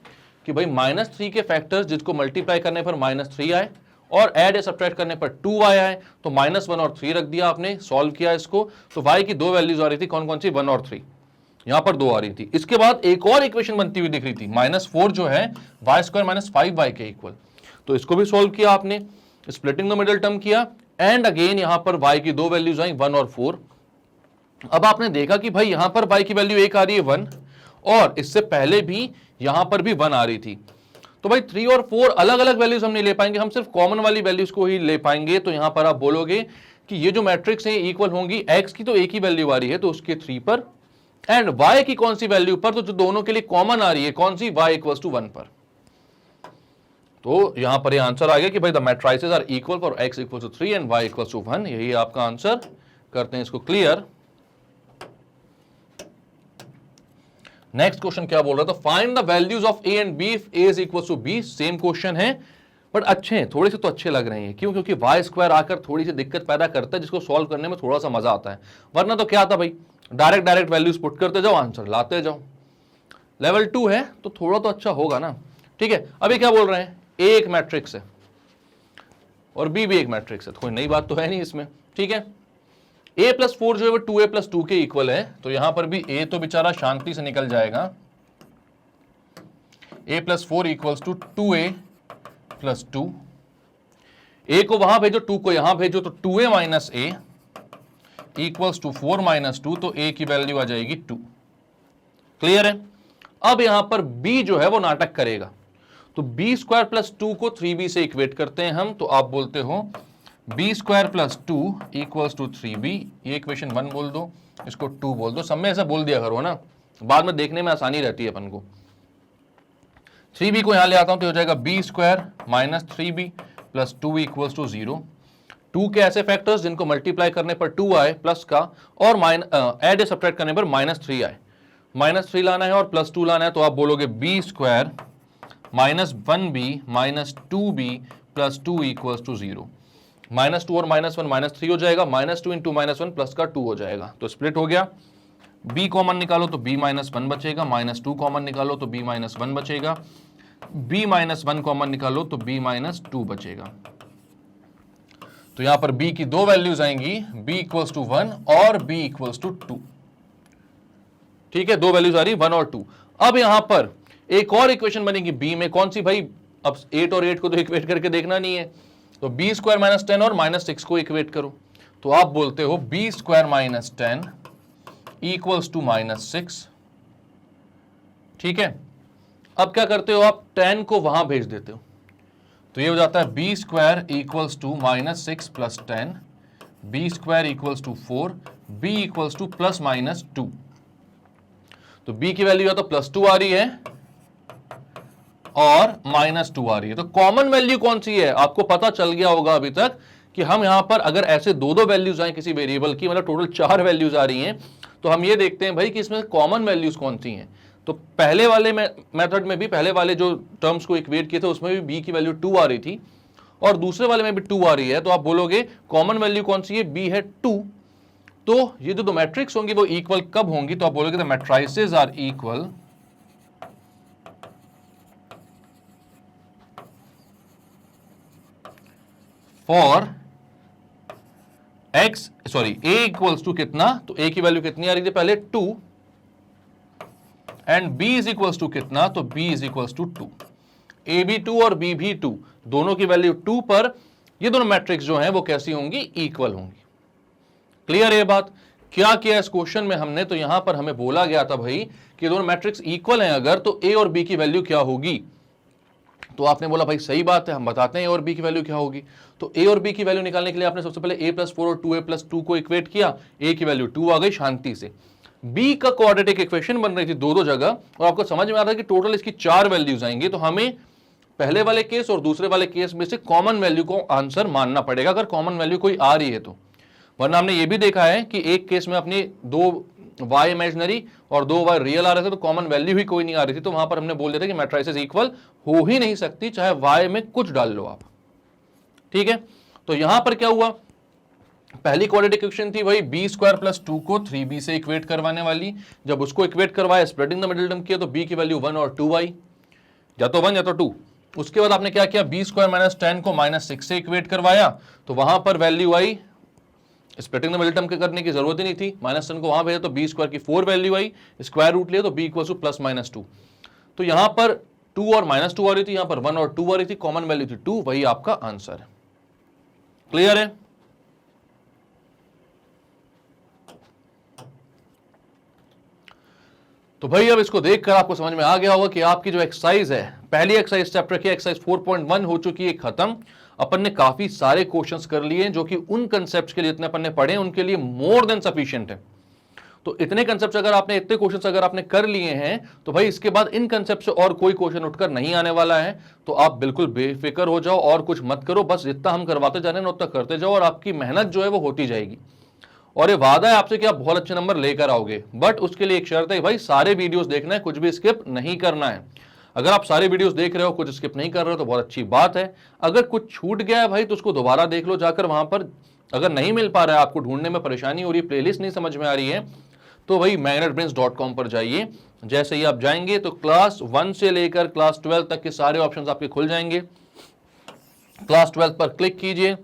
कि भाई -3 के फैक्टर्स जिसको मल्टीप्लाई करने पर -3 आए और ऐड या सब्ट्रैक्ट करने पर 2y आए, तो -1 और 3 रख दिया आपने, सॉल्व किया इसको। तो y की दो वैल्यूज आ रही थी, कौन कौन सी, 1 और 3, यहां पर 2 आ रही थी। इसके बाद एक और इक्वेशन बनती हुई दिख रही थी, -4 जो है वाई स्क्वायर माइनस 5y के इक्वल, तो इसको भी सॉल्व किया आपने, स्प्लिटिंग द मिडिल टर्म किया, एंड अगेन यहां पर y की दो वैल्यूज आई 1 और 4। अब आपने देखा कि भाई यहां पर y की वैल्यू एक आ रही है 1, और इससे पहले भी यहां पर भी 1 आ रही थी। तो भाई 3 और 4 अलग अलग वैल्यूज हम नहीं ले पाएंगे, हम सिर्फ कॉमन वाली वैल्यूज को ही ले पाएंगे। तो यहां पर आप बोलोगे कि ये जो मैट्रिक्स है इक्वल होंगी, x की तो एक ही वैल्यू आ रही है तो उसके 3 पर, एंड y की कौन सी वैल्यू पर, तो जो दोनों के लिए कॉमन आ रही है कौन सी, y इक्वल टू 1 पर। तो यहां पर ये आंसर आ गया कि भाई the matrices are equal for x equal to 3 and y equal to 1। यही आपका आंसर। करते हैं इसको क्लियर। नेक्स्ट क्वेश्चन क्या बोल रहा था, find the values of a and b if a is equal to b। Same question है बट अच्छे हैं, थोड़े से तो अच्छे लग रहे हैं। क्यों, क्योंकि वाई स्क्वायर आकर थोड़ी सी दिक्कत पैदा करता है जिसको सॉल्व करने में थोड़ा सा मजा आता है, वरना तो क्या था भाई, डायरेक्ट वैल्यूज पुट करते जाओ, आंसर लाते जाओ। लेवल 2 है तो थोड़ा तो अच्छा होगा ना। ठीक है, अभी क्या बोल रहे हैं, a एक मैट्रिक्स है और b भी एक मैट्रिक्स है, तो कोई नई बात तो है नहीं इसमें। ठीक है, a प्लस 4 जो है वो 2a प्लस 2 के इक्वल है, तो यहां पर भी a तो बेचारा शांति से निकल जाएगा, a plus 4 equals to 2a plus 2। a को वहां भेजो, 2 को यहां भेजो, तो 2a minus a equals to 4 minus 2, तो a की वैल्यू आ जाएगी 2। क्लियर है। अब यहां पर b जो है वो नाटक करेगा, तो b स्क्वायर प्लस 2 को 3b से इक्वेट करते हैं हम, तो आप बोलते हो b square plus 2 equals to 3b। ये इक्वेशन 1 बोल दो, इसको 2 बोल दो, सब में ऐसा बोल दिया करो ना, बाद में देखने में आसानी रहती है अपन को। 3b को यहां ले आता हूं तो हो जाएगा b square minus 3b plus 2 equals to 0। 2 के ऐसे फैक्टर्स जिनको मल्टीप्लाई करने पर 2 आए प्लस का, और ऐड या सब्ट्रैक्ट करने पर -3 आए, -3 लाना है और प्लस 2 लाना है, तो आप बोलोगे b square minus 1b minus 2b plus 2 equals to 0। -2 और -1 -3 हो जाएगा, -2 इंटू -1 प्लस का 2 हो जाएगा, तो स्प्लिट हो गया। b कॉमन निकालो तो b -1 बचेगा, -2 कॉमन निकालो तो b -1 बचेगा, b -1 कॉमन निकालो तो b -2 बचेगा। तो यहां पर b की दो वैल्यूज आएंगी, b इक्वल्स टू 1 और b इक्वल्स टू 2। ठीक है, दो वैल्यूज आ रही 1 और 2। अब यहां पर एक और इक्वेशन बनेगी b में, कौन सी भाई? अब 8 और 8 को तो इक्वेट करके देखना नहीं है, तो b स्क्वायर माइनस 10 और -6 को इक्वेट करो, तो आप बोलते हो b square minus 10 equals to -6। ठीक है, अब क्या करते हो आप? 10 को वहां भेज देते हो, तो ये हो जाता है b square equals to -6 plus 10, b square equals to 4, b equals to ±2। तो b की वैल्यू या तो +2 आ रही है और -2 आ रही है, तो कॉमन वैल्यू कौन सी है? आपको पता चल गया होगा अभी तक कि हम यहां पर अगर ऐसे दो वैल्यूज आए किसी वेरिएबल की, मतलब टोटल 4 वैल्यूज आ रही हैं, तो हम ये देखते हैं भाई कि इसमें कॉमन वैल्यूज कौन सी हैं। तो पहले वाले मेथड में भी, पहले वाले जो टर्म्स को इक्वेट किए थे उसमें भी b की वैल्यू 2 आ रही थी और दूसरे वाले में भी 2 आ रही है, तो आप बोलोगे कॉमन वैल्यू कौन सी है? b है 2। तो ये जो दो मैट्रिक्स होंगी वो इक्वल कब होंगी? तो आप बोलोगे the matrices are equal for x, sorry a equals to कितना? तो a की वैल्यू कितनी आ रही थी पहले? 2, and b is equals to कितना? तो b is equals to 2। a भी 2 और b भी 2, दोनों की वैल्यू 2 पर ये दोनों मैट्रिक्स जो हैं वो कैसी होंगी? इक्वल होंगी। क्लियर है ये बात? क्या किया इस क्वेश्चन में हमने? तो यहां पर हमें बोला गया था भाई कि दोनों मैट्रिक्स इक्वल हैं अगर, तो a और b की वैल्यू क्या होगी? तो आपने बोला भाई सही बात है, हम बताते हैं a और b की वैल्यू क्या होगी। तो a और b की वैल्यू निकालने के लिए आपने सबसे पहले a + 4 और 2a + 2 को इक्वेट किया, a की वैल्यू 2 आ गई शांति से। b का क्वाड्रेटिक इक्वेशन बन रही थी दो जगह, और आपको समझ में आ रहा है कि टोटल इसकी 4 वैल्यूज आएंगी, तो हमें पहले वाले केस और दूसरे वाले केस में से कॉमन वैल्यू को आंसर मानना पड़ेगा, अगर कॉमन वैल्यू कोई आ रही है तो। वरना हमने ये भी देखा है कि एक केस में अपनी 2 y इमेजिनरी और 2 y रियल आ रहे थे, तो कॉमन वैल्यू ही कोई नहीं आ रही थी, तो वहां पर हमने बोल दिया था कि मैट्रिसेस इक्वल हो ही नहीं सकती, चाहे y में कुछ डाल लो आप। ठीक है, तो यहां पर क्या हुआ? पहली क्वाड्रेटिक इक्वेशन थी भाई b स्क्वायर प्लस 2 को 3b से इक्वेट करवाने वाली, जब उसको इक्वेट करवाया, स्प्लिटिंग द मिडिल टर्म किया, तो b की वैल्यू 1 और 2 आई, या तो 1 या तो 2। उसके बाद आपने क्या किया? b स्क्वायर माइनस 10 को -6 से इक्वेट करवाया, तो वहां पर value I, splitting the middle term के करने की जरूरत ही नहीं थी, -10 को वहां भेजा तो b स्क्वायर की 4 वैल्यू आई, स्क्वायर रूट लिया तो b इक्वल टू +-2। तो यहां पर 2 और -2 आ रही थी, यहां पर 1 और 2 आ रही थी, कॉमन वैल्यू थी 2, वही आपका आंसर है। क्लियर है? तो भाई अब इसको देखकर आपको समझ में आ गया होगा कि आपकी जो एक्सरसाइज है, पहली एक्सरसाइज चैप्टर की एक्सरसाइज 4.1 हो चुकी है खत्म। अपन ने काफी सारे क्वेश्चंस कर लिए जो कि उन कंसेप्ट्स के लिए इतने अपन ने पढ़े उनके लिए मोर देन सफिशिएंट है। तो इतने कंसेप्ट्स अगर आपने, इतने क्वेश्चंस अगर आपने कर लिए हैं, तो भाई इसके बाद इन कंसेप्ट से और कोई क्वेश्चन उठकर नहीं आने वाला है, तो आप बिल्कुल बेफिक्र हो जाओ और कुछ मत करो, बस जितना हम करवाते जा रहे हैं उतना करते जाओ और आपकी मेहनत जो है वो होती जाएगी। और ये वादा है आपसे कि आप बहुत अच्छे नंबर लेकर आओगे, बट उसके लिए एक शर्त है भाई, सारे वीडियोस देखना है, कुछ भी स्किप नहीं करना है। अगर आप सारे वीडियोस देख रहे हो, कुछ स्किप नहीं कर रहे हो, तो बहुत अच्छी बात है। अगर कुछ छूट गया है भाई तो उसको दोबारा देख लो जाकर, वहां पर अगर नहीं मिल पा रहा है, आपको ढूंढने में परेशानी हो रही है, प्लेलिस्ट नहीं समझ में आ रही है, तो भाई magnetbrains.com पर जाइए। जैसे ही आप जाएंगे तो क्लास 1 से लेकर क्लास 12 तक के सारे ऑप्शंस आपके खुल जाएंगे। क्लास 12 पर क्लिक कीजिए,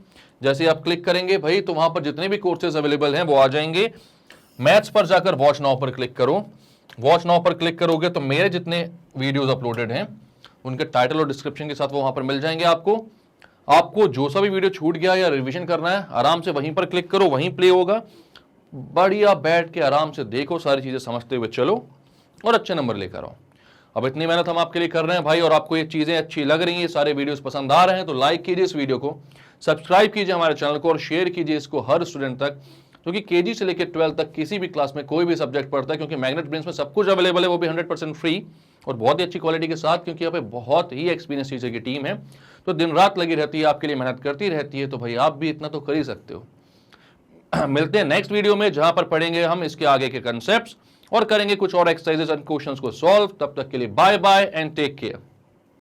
जैसे आप क्लिक करेंगे भाई तो वहां पर जितने भी कोर्सेज अवेलेबल हैं वो आ जाएंगे। मैथ्स पर जाकर वॉच नाउ पर क्लिक करो, वॉच नाउ पर क्लिक करोगे तो मेरे जितने वीडियोस अपलोडेड हैं उनके टाइटल और डिस्क्रिप्शन के साथ वो वहां पर मिल जाएंगे आपको जो सा भी वीडियो छूट गया या रिवीजन करना है, आराम से वहीं पर क्लिक करो, वहीं प्ले होगा, बढ़िया बैठ के आराम से देखो, सारी चीजें समझते हुए चलो और अच्छे नंबर लेकर आओ। अब इतनी मेहनत हम आपके लिए कर रहे हैं भाई, और आपको ये चीजें अच्छी लग रही हैं, सारे वीडियोस पसंद आ रहे हैं, तो लाइक कीजिए इस वीडियो को, सब्सक्राइब कीजिए हमारे चैनल को और शेयर कीजिए इसको हर स्टूडेंट तक, क्योंकि केजी से लेकर 12 तक किसी भी क्लास में कोई भी सब्जेक्ट पढ़ता है, क्योंकि मैग्नेट ब्रेन्स में सब कुछ अवेलेबल है, वो भी 100% फ्री और बहुत ही अच्छी क्वालिटी के साथ, क्योंकि यहाँ पे बहुत ही एक्सपीरियंस टीचर की टीम है, तो दिन रात लगी रहती है, आपके लिए मेहनत करती रहती है, तो भाई आप भी इतना तो कर ही सकते हो। मिलते हैं नेक्स्ट वीडियो में, जहां पर पढ़ेंगे हम इसके आगे के कंसेप्ट्स और करेंगे कुछ और एक्सरसाइजेस एंड क्वेश्चंस को सॉल्व। तब तक के लिए bye bye and take care.